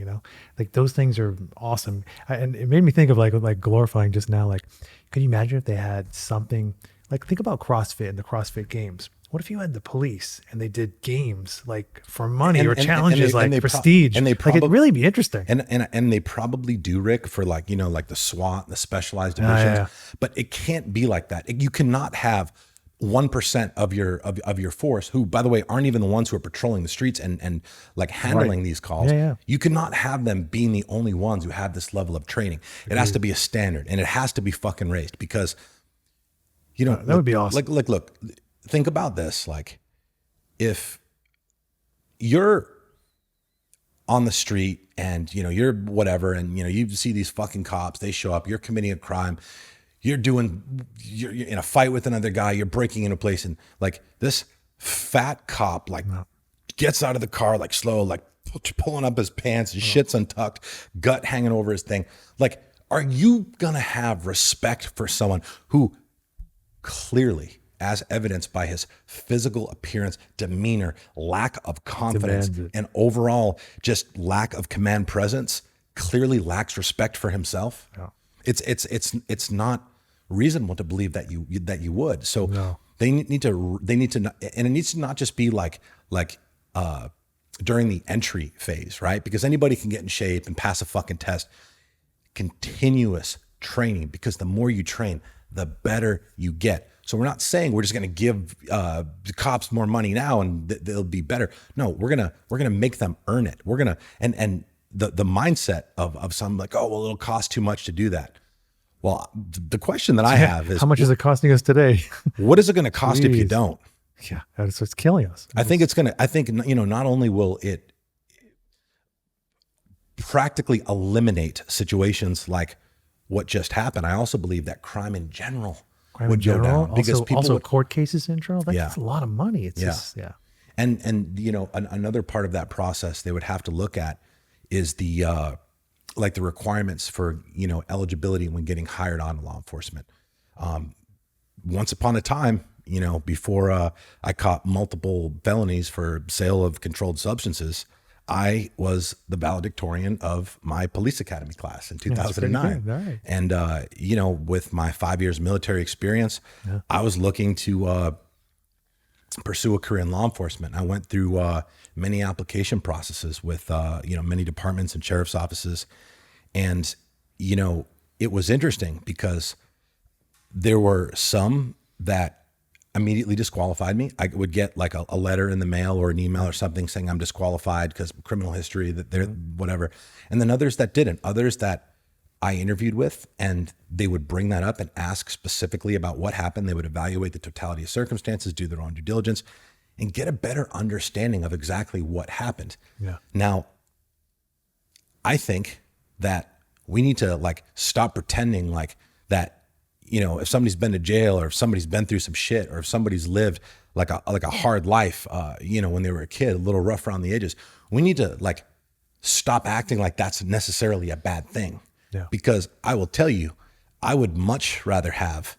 like those things are awesome. And it made me think of like glorifying just now. Like, could you imagine if they had something like, think about CrossFit and the CrossFit games. What if you had the police and they did games like for money or challenges like prestige? And they probably, like it'd really be interesting. And they probably do, Rick, for like, like the SWAT, the specialized divisions, but it can't be like that. You cannot have 1% of your force, who, by the way, aren't even the ones who are patrolling the streets and like handling these calls. You cannot have them being the only ones who have this level of training. It has to be a standard, and it has to be fucking raised, because, that would be awesome. Look, think about this. Like, if you're on the street and, you're whatever, and, you see these fucking cops, they show up, you're committing a crime, you're in a fight with another guy, you're breaking into a place, and like this fat cop like gets out of the car like slow, like pulling up his pants, his shit's untucked, gut hanging over his thing. Like, are you gonna have respect for someone who clearly, as evidenced by his physical appearance, demeanor, lack of confidence, and overall just lack of command presence, clearly lacks respect for himself? It's not reasonable to believe that you would. So they need to, and it needs to not just be like during the entry phase, right? Because anybody can get in shape and pass a fucking test. Continuous training, because the more you train, the better you get. So we're not saying we're just going to give the cops more money now and they'll be better. No, we're gonna make them earn it. We're gonna and the mindset of some like, oh well, it'll cost too much to do that. Well, the question that I have is, how much is it costing us today? What is it going to cost if you don't? Yeah, it's killing us. I think not only will it practically eliminate situations like what just happened, I also believe that crime in general would go down, because people also court cases in general. That's a lot of money. It's just And another part of that process they would have to look at is the like the requirements for eligibility when getting hired on law enforcement. Once upon a time, before I caught multiple felonies for sale of controlled substances, I was the valedictorian of my police academy class in 2009. Right. And with my 5 years military experience, I was looking to pursue a career in law enforcement. I went through many application processes with many departments and sheriff's offices, and it was interesting because there were some that immediately disqualified me. I would get like a letter in the mail or an email or something saying I'm disqualified because of criminal history, that they're whatever. And then others that didn't, others that I interviewed with, and they would bring that up and ask specifically about what happened. They would evaluate the totality of circumstances, do their own due diligence, and get a better understanding of exactly what happened. Yeah. Now, I think that we need to like stop pretending like that, if somebody's been to jail, or if somebody's been through some shit, or if somebody's lived like a hard life, when they were a kid, a little rough around the edges, we need to like stop acting like that's necessarily a bad thing. Yeah. Because I will tell you, I would much rather have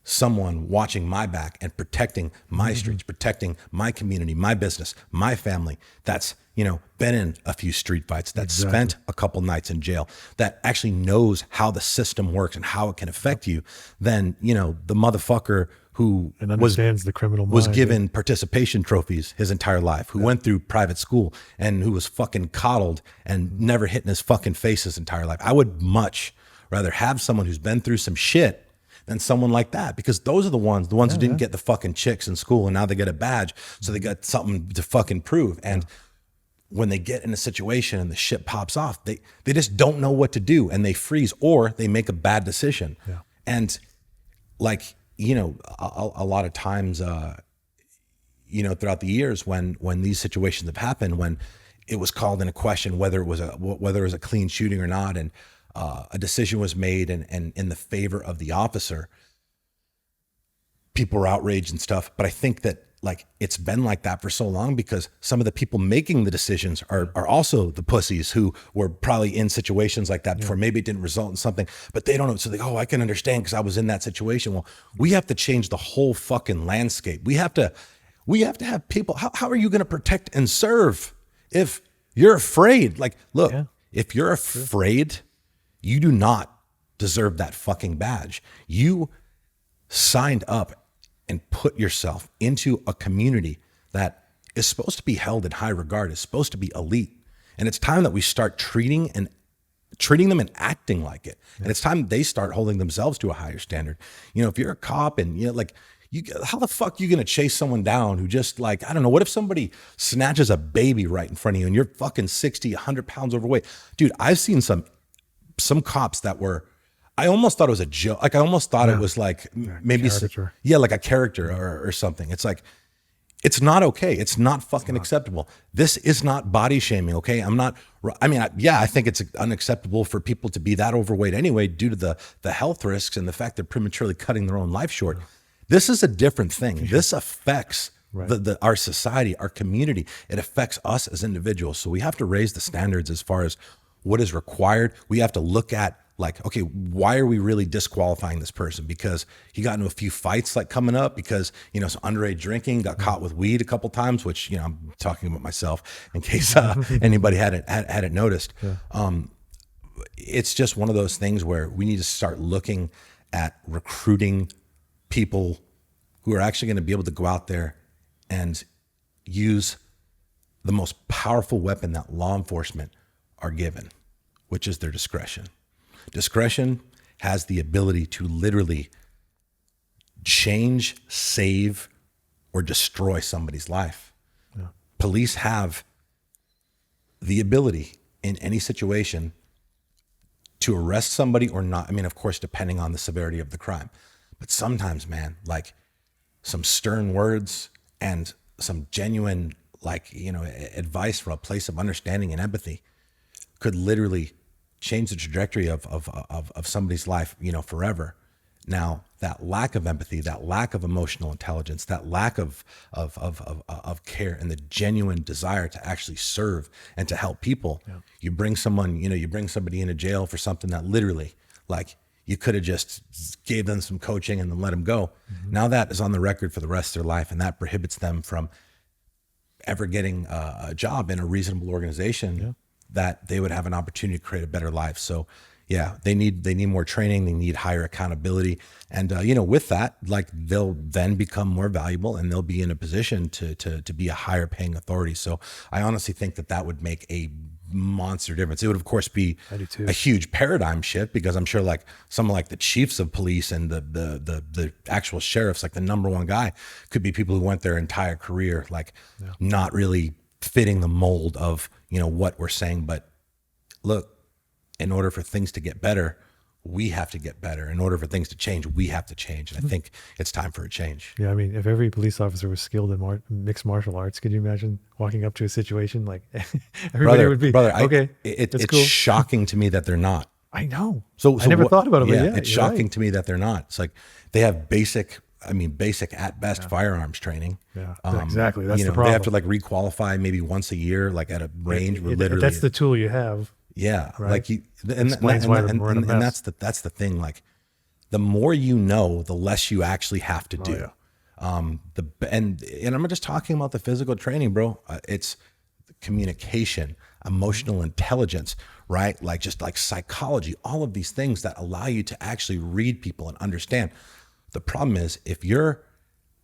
someone watching my back and protecting my streets, protecting my community, my business, my family, that's, been in a few street fights, that spent a couple nights in jail, that actually knows how the system works and how it can affect you, than, the motherfucker who understands the criminal mind, was given participation trophies his entire life, who went through private school and who was fucking coddled and never hit in his fucking face his entire life. I would much rather have someone who's been through some shit than someone like that, because those are the ones who didn't get the fucking chicks in school and now they get a badge. So they got something to fucking prove. And when they get in a situation and the shit pops off, they just don't know what to do and they freeze or they make a bad decision. Yeah. And like, you know, a lot of times, you know, throughout the years when these situations have happened, when it was called into question whether it was a clean shooting or not, and a decision was made and in the favor of the officer, people were outraged and stuff. But I think that like it's been like that for so long because some of the people making the decisions are also the pussies who were probably in situations like that before. Maybe it didn't result in something, but they don't know. So they, I can understand because I was in that situation. Well, we have to change the whole fucking landscape. We have to have people. How are you going to protect and serve if you're afraid? Like, look, if you're afraid, you do not deserve that fucking badge. You signed up and put yourself into a community that is supposed to be held in high regard, is supposed to be elite. And it's time that we start treating them and acting like it. And it's time they start holding themselves to a higher standard. You know, if you're a cop and you know, like, how the fuck are you going to chase someone down who just like, I don't know, what if somebody snatches a baby right in front of you and you're fucking 60, 100 pounds overweight? Dude, I've seen some cops that were, I almost thought it was a joke. Like I almost thought it was like maybe, like a character or something. It's like, it's not okay. It's not fucking acceptable. This is not body shaming. Okay. I think it's unacceptable for people to be that overweight anyway, due to the health risks and the fact they're prematurely cutting their own life short. This is a different thing. This affects our society, our community. It affects us as individuals. So we have to raise the standards as far as what is required. We have to look at like, okay, why are we really disqualifying this person? Because he got into a few fights like coming up because, you know, some underage drinking, got caught with weed a couple times, which, you know, I'm talking about myself in case anybody hadn't noticed. It's just one of those things where we need to start looking at recruiting people who are actually going to be able to go out there and use the most powerful weapon that law enforcement are given, which is their discretion. Discretion has the ability to literally change, save, or destroy somebody's life. Yeah. Police have the ability in any situation to arrest somebody or not. I mean, of course, depending on the severity of the crime. But sometimes, man, like some stern words and some genuine, like, you know, advice from a place of understanding and empathy could literally change the trajectory of somebody's life, you know, forever. Now, that lack of empathy, that lack of emotional intelligence, that lack of care and the genuine desire to actually serve and to help people, you bring somebody into jail for something that literally, like, you could have just gave them some coaching and then let them go. Mm-hmm. Now that is on the record for the rest of their life, and that prohibits them from ever getting a job in a reasonable organization that they would have an opportunity to create a better life. So yeah, they need more training. They need higher accountability. And, you know, with that, like they'll then become more valuable and they'll be in a position to be a higher paying authority. So I honestly think that would make a monster difference. It would of course be a huge paradigm shift, because I'm sure like someone like the chiefs of police and the actual sheriffs, like the number one guy, could be people who went their entire career, like not really fitting the mold of, you know, what we're saying. But look, in order for things to get better, we have to get better. In order for things to change, we have to change. And I think it's time for a change. Yeah, I mean, if every police officer was skilled in mixed martial arts, could you imagine walking up to a situation like everybody would be, okay, it's cool. Shocking to me that they're not. I know. So I never thought about it. Yeah, but yeah, it's shocking to me that they're not. It's like they have basic at best firearms training. Yeah, exactly. That's the problem. They have to like requalify maybe once a year, like at a range where literally that's the tool you have. Yeah, right? like and that's the thing. Like, the more you know, the less you actually have to do. And I'm just talking about the physical training, bro. It's communication, emotional intelligence, right? Like just like psychology, all of these things that allow you to actually read people and understand. The problem is if you're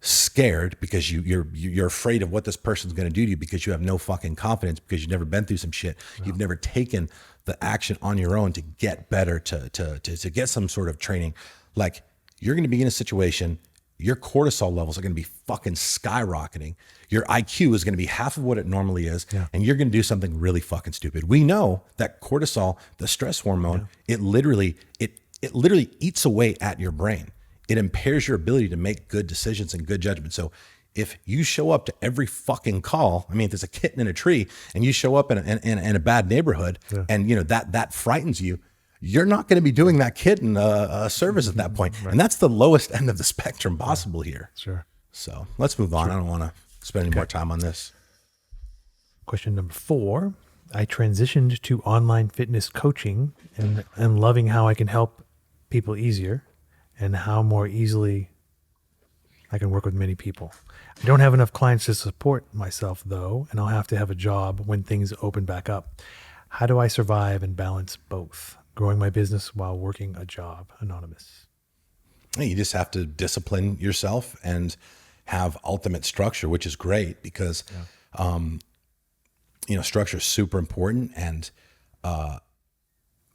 scared because you're afraid of what this person's going to do to you, because you have no fucking confidence, because you've never been through some shit, you've never taken the action on your own to get better, to get some sort of training. Like, you're going to be in a situation, your cortisol levels are going to be fucking skyrocketing. Your IQ is going to be half of what it normally is. And you're going to do something really fucking stupid. We know that cortisol, the stress hormone, it literally eats away at your brain. It impairs your ability to make good decisions and good judgment. So if you show up to every fucking call, I mean, if there's a kitten in a tree and you show up in a bad neighborhood and that frightens you, you're not going to be doing that kitten a service at that point. And that's the lowest end of the spectrum possible here. Sure. So let's move on. I don't want to spend any more time on this. Question number 4. I transitioned to online fitness coaching and am loving how I can help people easier and how more easily I can work with many people. I don't have enough clients to support myself though, and I'll have to have a job when things open back up. How do I survive and balance both? Growing my business while working a job. Anonymous. You just have to discipline yourself and have ultimate structure, which is great because, structure is super important. And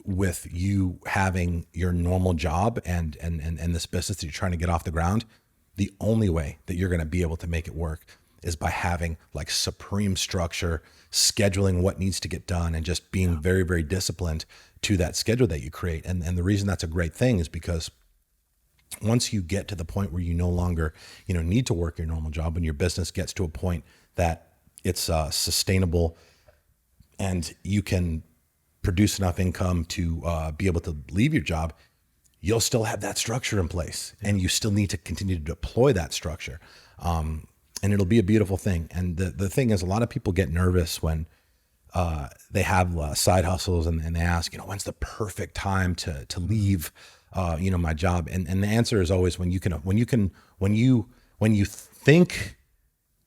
with you having your normal job and this business that you're trying to get off the ground, the only way that you're going to be able to make it work is by having like supreme structure, scheduling what needs to get done, and just being very, very disciplined to that schedule that you create. And the reason that's a great thing is because once you get to the point where you no longer, need to work your normal job, when your business gets to a point that it's sustainable and you can produce enough income to be able to leave your job, you'll still have that structure in place and you still need to continue to deploy that structure. And it'll be a beautiful thing. And the thing is, a lot of people get nervous when they have side hustles and they ask, when's the perfect time to leave, my job? And the answer is always when you think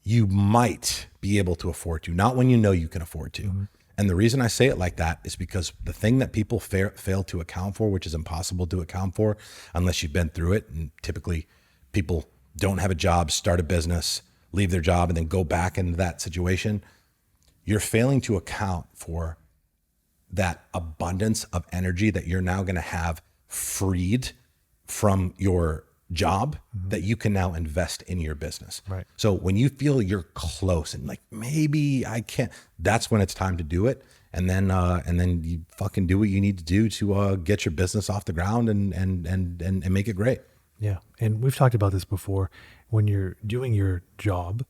you might be able to afford to, not when you can afford to. Mm-hmm. And the reason I say it like that is because the thing that people fail to account for, which is impossible to account for unless you've been through it. And typically people don't have a job, start a business, leave their job, and then go back into that situation. You're failing to account for that abundance of energy that you're now going to have freed from your job that you can now invest in your business. Right. So when you feel you're close and like, maybe I can't, that's when it's time to do it. And then you fucking do what you need to do to get your business off the ground and make it great. Yeah. And we've talked about this before. When you're doing your job,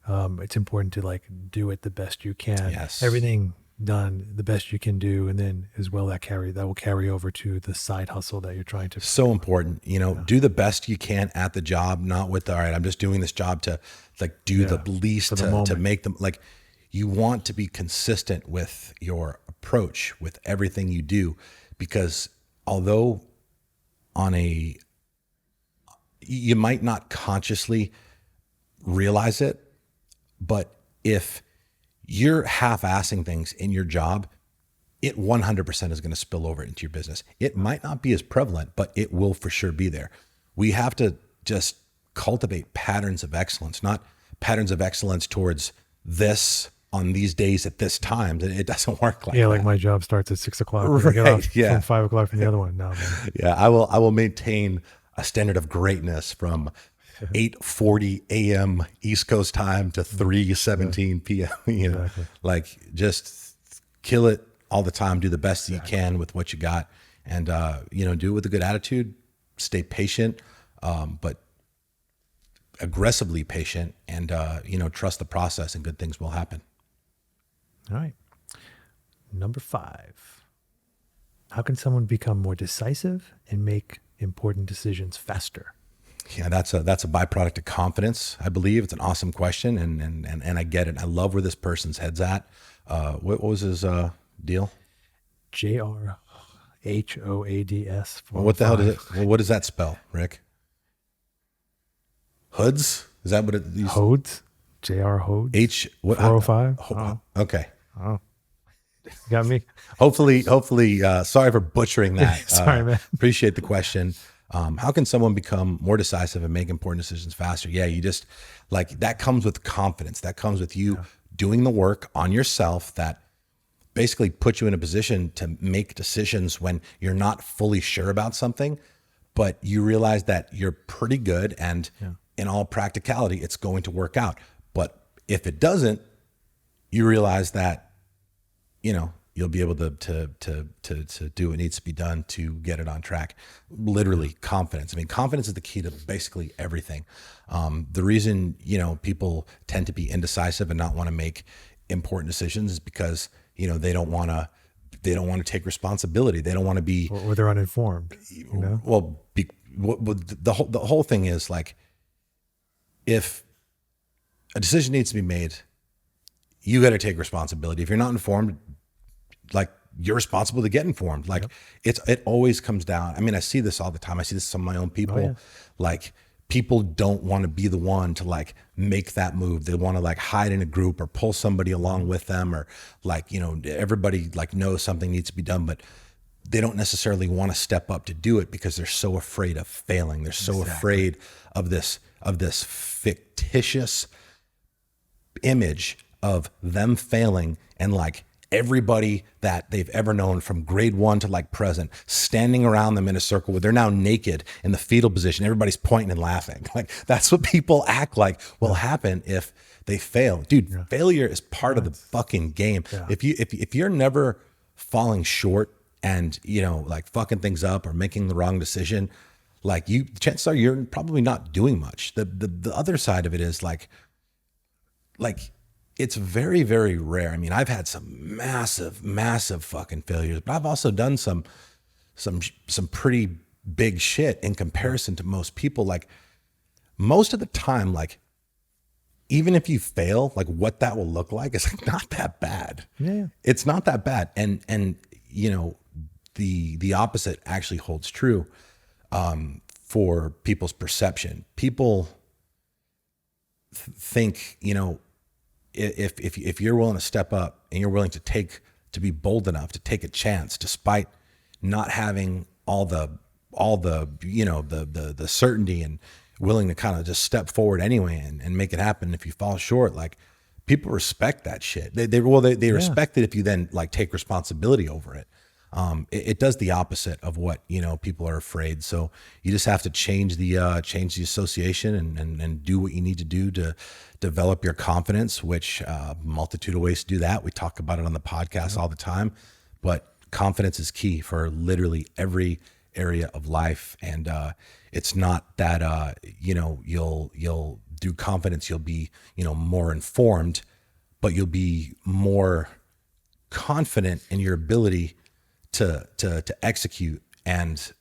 it's important to like do it the best you can. Yes. Everything done the best you can do, and then as well that will carry over to the side hustle that you're trying to. So important, do the best you can at the job, not with all right, I'm just doing this job to like do the least to make them like. You want to be consistent with your approach with everything you do, because although you might not consciously realize it, but if you're half-assing things in your job, it 100% is going to spill over into your business. It might not be as prevalent, but it will for sure be there. We have to just cultivate patterns of excellence, not patterns of excellence towards this on these days at this time. It doesn't work like that. Yeah, like my job starts at 6 o'clock. Right, I get off from 5 o'clock from the other one. No, man. Yeah, I will maintain a standard of greatness from 8:40 a.m. East Coast time to 3:17 p.m. Exactly. Like just kill it all the time. Do the best that you can with what you got, and do it with a good attitude. Stay patient, but aggressively patient, and trust the process, and good things will happen. All right. Number 5. How can someone become more decisive and make important decisions faster? Yeah, that's a byproduct of confidence, I believe. It's an awesome question, and I get it. I love where this person's head's at. What was his deal? JRHOADS. Well, what the hell does it? Well, what does that spell, Rick? Hoods? Is that what it? Hodes? JR Hodes? H what? 405? Okay. Oh, you got me. Hopefully. Sorry for butchering that. Sorry, man. Appreciate the question. How can someone become more decisive and make important decisions faster? Yeah, you just that comes with confidence. That comes with you doing the work on yourself that basically puts you in a position to make decisions when you're not fully sure about something, but you realize that you're pretty good, and in all practicality, it's going to work out. But if it doesn't, you realize that, you know, you'll be able to do what needs to be done to get it on track. Literally, confidence. I mean, confidence is the key to basically everything. The reason, you know, people tend to be indecisive and not want to make important decisions is because, you know, they don't want to take responsibility. They don't want to be, or they're uninformed. You know? well, the whole thing is like, if a decision needs to be made, you got to take responsibility. If you're not informed, like, you're responsible to get informed. Like, it always comes down. I mean, I see this all the time. I see this on my own people. Like, people don't want to be the one to like make that move. They want to like hide in a group or pull somebody along with them, or like, you know, everybody like knows something needs to be done, but they don't necessarily want to step up to do it because they're so afraid of failing. They're so afraid of this fictitious image of them failing, and like everybody that they've ever known from grade 1 to like present standing around them in a circle where they're now naked in the fetal position. Everybody's pointing and laughing. Like, that's what people act like will happen if they fail. Dude, failure is part of the fucking game. If you're never falling short and, you know, like fucking things up or making the wrong decision, like, chances are you're probably not doing much. The other side of it is like it's very, very rare. I mean, I've had some massive fucking failures, but I've also done some pretty big shit in comparison to most people. Like, most of the time, like, even if you fail, like, what that will look like is like not that bad. Yeah. It's not that bad. And you know, the opposite actually holds true for people's perception. People think, you know, if you're willing to step up and you're willing to be bold enough to take a chance, despite not having all the you know, the certainty, and willing to kind of just step forward anyway and make it happen. If you fall short, like, people respect that shit. They respect it if you then like take responsibility over it. It does the opposite of what, you know, people are afraid. So you just have to change the association and do what you need to do to develop your confidence, which multitude of ways to do that. We talk about it on the podcast all the time, but confidence is key for literally every area of life. And it's not that you know, you'll do confidence, you'll be, you know, more informed, but you'll be more confident in your ability to execute and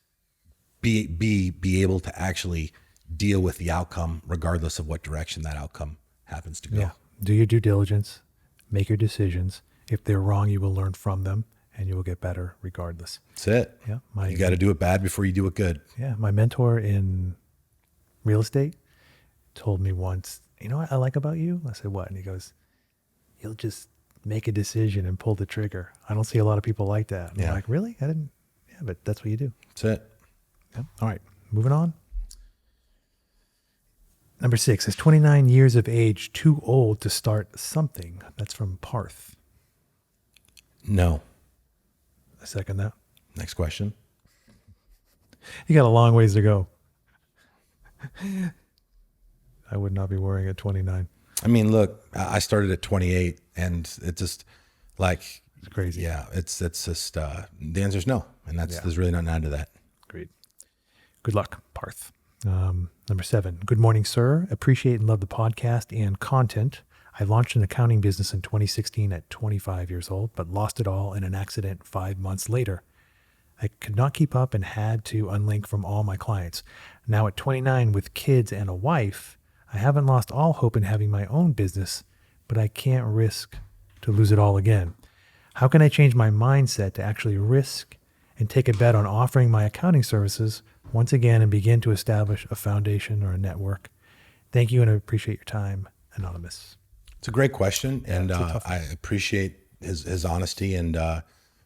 be able to actually deal with the outcome, regardless of what direction that outcome happens to go. Yeah. Do your due diligence, make your decisions. If they're wrong, you will learn from them, and you will get better regardless. That's it. Yeah. You got to do it bad before you do it good. Yeah. My mentor in real estate told me once, you know what I like about you? I said, what? And he goes, you'll just make a decision and pull the trigger. I don't see a lot of people like that. And I'm like, really? I didn't. Yeah, but that's what you do. That's it. Yeah. All right. Moving on. Number 6, is 29 years of age too old to start something? That's from Parth. No. I second that. Next question. You got a long ways to go. I would not be worrying at 29. I mean, look, I started at 28, and it just like, It's crazy. yeah, it's just the answer is no, and there's really nothing out to that. Great. Good luck, Parth. Number 7, good morning, sir. Appreciate and love the podcast and content. I launched an accounting business in 2016 at 25 years old, but lost it all in an accident 5 months later. I could not keep up and had to unlink from all my clients. Now at 29 with kids and a wife, I haven't lost all hope in having my own business, but I can't risk to lose it all again. How can I change my mindset to actually risk and take a bet on offering my accounting services once again and begin to establish a foundation or a network? Thank you, and I appreciate your time, Anonymous. It's a great question, and I appreciate his honesty and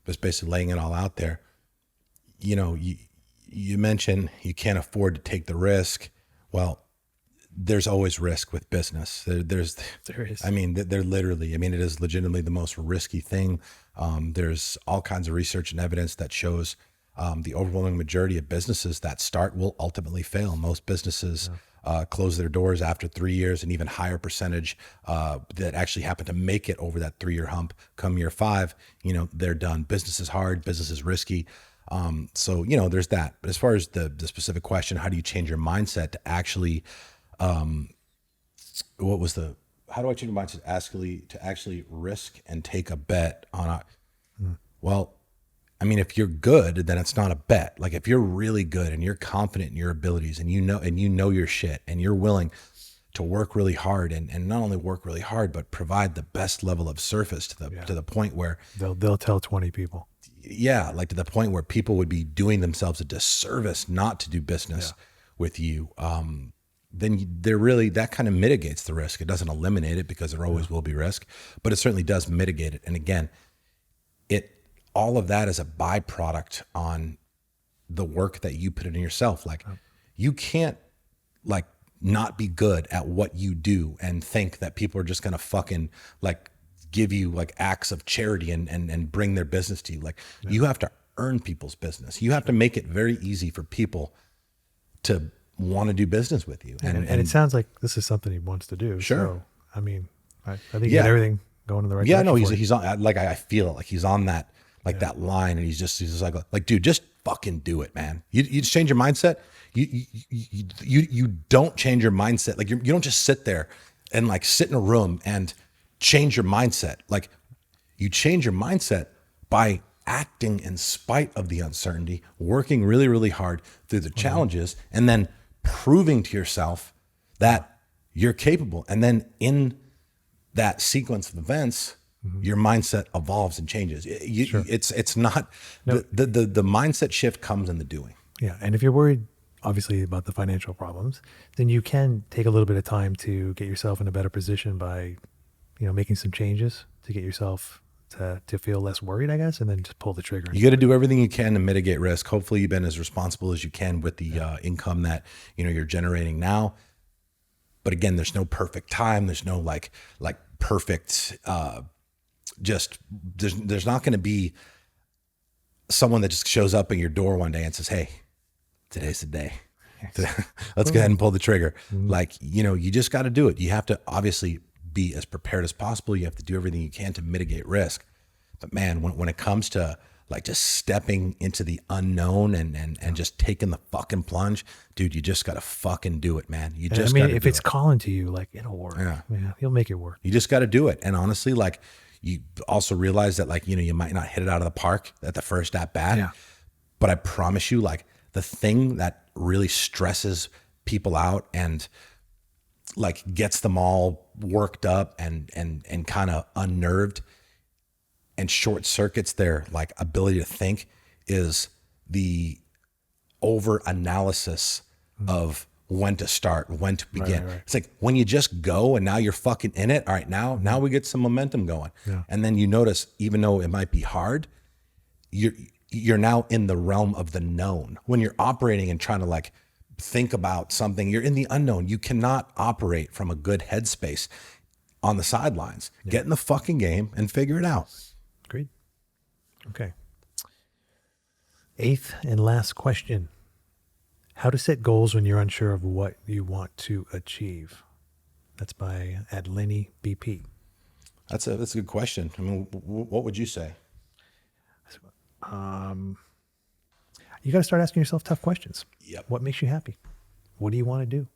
just basically laying it all out there. You know, you mentioned you can't afford to take the risk. Well, there's always risk with business. There is. I mean, they're literally. I mean, it is legitimately the most risky thing. There's all kinds of research and evidence that shows the overwhelming majority of businesses that start will ultimately fail. Most businesses close their doors after 3 years, and even higher percentage that actually happen to make it over that 3-year hump. Come year 5, they're done. Business is hard, business is risky. So, there's that. But as far as the specific question, how do you change your mindset to actually, how do I change my mindset to actually risk and take a bet on well, I mean, if you're good, then it's not a bet. Like if you're really good and you're confident in your abilities and you know your shit and you're willing to work really hard and not only work really hard, but provide the best level of service to the point where they'll tell 20 people. Yeah. Like to the point where people would be doing themselves a disservice not to do business with you. Then that kind of mitigates the risk. It doesn't eliminate it because there always will be risk, but it certainly does mitigate it. And again, all of that is a byproduct on the work that you put in yourself. Like you can't like not be good at what you do and think that people are just going to fucking like give you like acts of charity and bring their business to you. Like you have to earn people's business. You have to make it very easy for people to want to do business with you. And it sounds like this is something he wants to do. Sure. So, I mean, I think you got everything going in the right direction. Yeah, no, he's on, like, I feel it, like he's on that, like that line, and he's just like, dude, just fucking do it, man. You just change your mindset. You don't change your mindset. Like you don't just sit there and like sit in a room and change your mindset. Like you change your mindset by acting in spite of the uncertainty, working really, really hard through the challenges, and then proving to yourself that you're capable. And then in that sequence of events, your mindset evolves and changes. It's not the mindset shift comes in the doing. Yeah. And if you're worried, obviously, about the financial problems, then you can take a little bit of time to get yourself in a better position by, making some changes to get yourself to feel less worried, I guess, and then just pull the trigger. You got to do everything you can to mitigate risk. Hopefully you've been as responsible as you can with the income that, you're generating now. But again, there's no perfect time. There's no like perfect, there's not going to be someone that just shows up at your door one day and says, hey, today's the day. Let's go ahead and pull the trigger. Like, you just got to do it. You have to obviously be as prepared as possible. You have to do everything you can to mitigate risk. But man, when it comes to like just stepping into the unknown and just taking the fucking plunge, dude, you just got to fucking do it, man. You just got to if it's calling to you, like it'll work. Yeah, you'll make it work. You just got to do it. And honestly, like you also realize that like, you might not hit it out of the park at the first at bat, but I promise you, like the thing that really stresses people out and like gets them all worked up and kind of unnerved and short circuits their like ability to think is the over analysis of when to start, when to begin. Right. It's like when you just go and now you're fucking in it. All right, now we get some momentum going. Yeah. And then you notice, even though it might be hard, you're now in the realm of the known. When you're operating and trying to like think about something, you're in the unknown. You cannot operate from a good headspace on the sidelines. Yeah. Get in the fucking game and figure it out. Agreed. Okay. 8th and last question. How to set goals when you're unsure of what you want to achieve. That's by @Lenny BP. That's a good question. I mean, what would you say? You got to start asking yourself tough questions. Yep. What makes you happy? What do you want to do?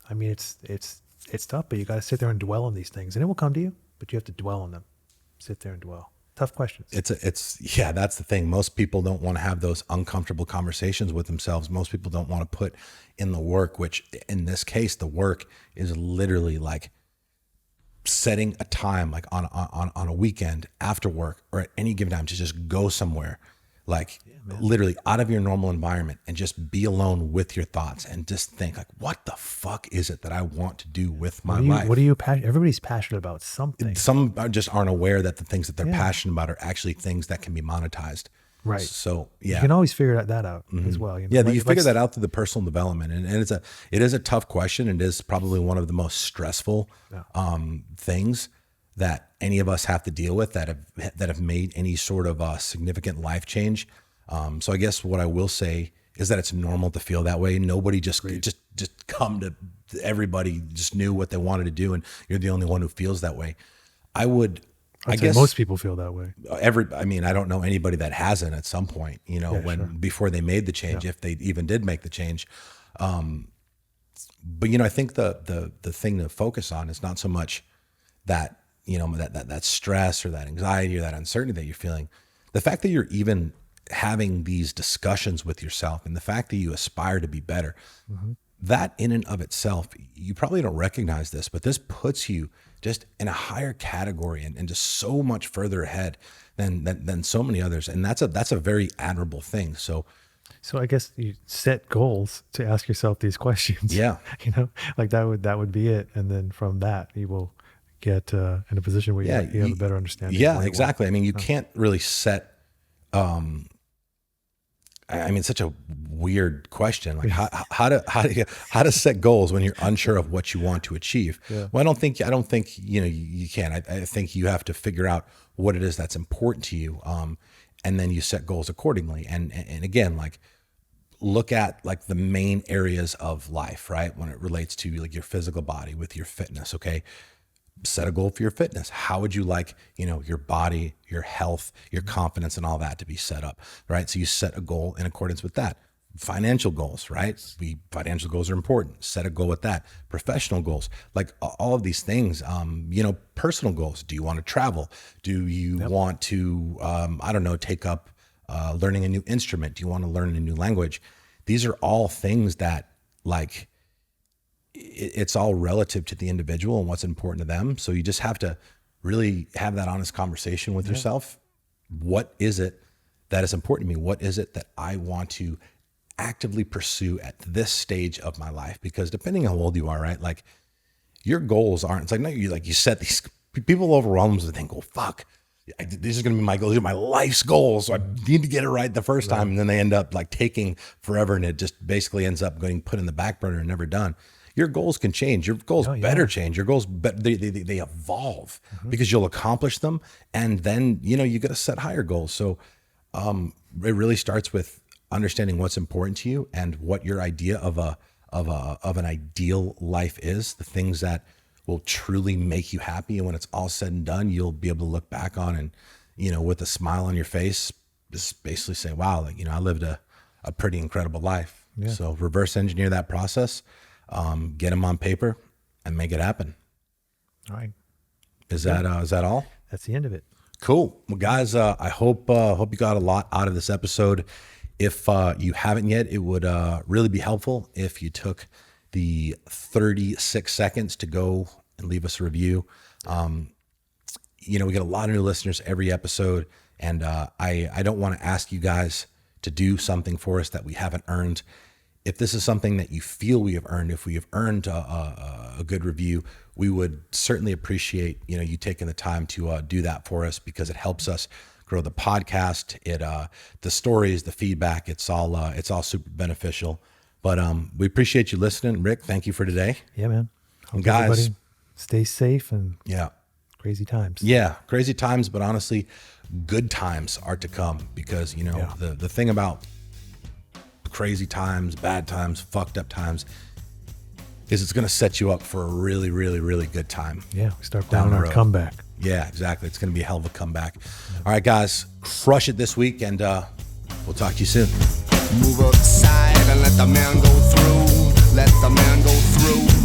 I mean, it's tough, but you got to sit there and dwell on these things, and it will come to you, but you have to dwell on them. Sit there and dwell. Tough questions. That's the thing. Most people don't want to have those uncomfortable conversations with themselves. Most people don't want to put in the work, which in this case, the work is literally like setting a time, like on a weekend after work or at any given time to just go somewhere, like literally out of your normal environment and just be alone with your thoughts and just think like, what the fuck is it that I want to do with my life? What are you passionate? Everybody's passionate about something. Some just aren't aware that the things that they're passionate about are actually things that can be monetized. Right. So you can always figure that out as well. You figure that out through the personal development, and it is a tough question. It is probably one of the most stressful things that any of us have to deal with that have made any sort of significant life change. So I guess what I will say is that it's normal to feel that way. Nobody just come to everybody just knew what they wanted to do, and you're the only one who feels that way. I guess most people feel that way. I mean, I don't know anybody that hasn't at some point, before they made the change, if they even did make the change. But I think the thing to focus on is not so much that, that stress or that anxiety or that uncertainty that you're feeling. The fact that you're even having these discussions with yourself, and the fact that you aspire to be better, that in and of itself, you probably don't recognize this, but this puts you just in a higher category and just so much further ahead than so many others. And that's a very admirable thing. So I guess you set goals to ask yourself these questions. Yeah. Like that would be it. And then from that, you will get in a position where you have a better understanding. Yeah, exactly. I mean, you can't really set, such a weird question. Like how to set goals when you're unsure of what you want to achieve. Yeah. Well, I don't think you can. I think you have to figure out what it is that's important to you, and then you set goals accordingly. And again, like look at like the main areas of life, right? When it relates to like your physical body with your fitness. Okay. Set a goal for your fitness. How would you like, your body, your health, your confidence and all that to be set up, right? So you set a goal in accordance with that. Financial goals, right? Financial goals are important. Set a goal with that. Professional goals, like all of these things, personal goals. Do you want to travel? Do you want to, take up learning a new instrument? Do you want to learn a new language? These are all things that like, it's all relative to the individual and what's important to them. So you just have to really have that honest conversation with yourself. What is it that is important to me? What is it that I want to actively pursue at this stage of my life? Because depending on how old you are, right? Like your goals aren't, it's like, no, you set these, people overwhelm them and think, oh, fuck, these are going to be my goals. These are my life's goals. So I need to get it right the first time. And then they end up like taking forever. And it just basically ends up getting put in the back burner and never done. Your goals can change. Your goals better change. Your goals, they evolve because you'll accomplish them. And then, you got to set higher goals. So it really starts with understanding what's important to you and what your idea of an ideal life is, the things that will truly make you happy. And when it's all said and done, you'll be able to look back on and, with a smile on your face, just basically say, wow, like, I lived a pretty incredible life. Yeah. So reverse engineer that process. Get them on paper and make it happen. All right. Is that all? That's the end of it. Cool. Well, guys, I hope you got a lot out of this episode. If you haven't yet, it would really be helpful if you took the 36 seconds to go and leave us a review. We get a lot of new listeners every episode, and I don't want to ask you guys to do something for us that we haven't earned. If this is something that you feel we have earned, if we have earned a good review, we would certainly appreciate, you taking the time to do that for us, because it helps us grow the podcast. The stories, the feedback, it's all super beneficial. But we appreciate you listening. Rick, thank you for today. Yeah, man. And guys, everybody stay safe and crazy times. Yeah, crazy times, but honestly, good times are to come, because the thing about crazy times, bad times, fucked up times is it's going to set you up for a really, really, really good time. Yeah, we start down our comeback. Yeah, exactly. It's going to be a hell of a comeback. Yeah. All right, guys, crush it this week, and we'll talk to you soon. Move aside and let the man go through. Let the man go through.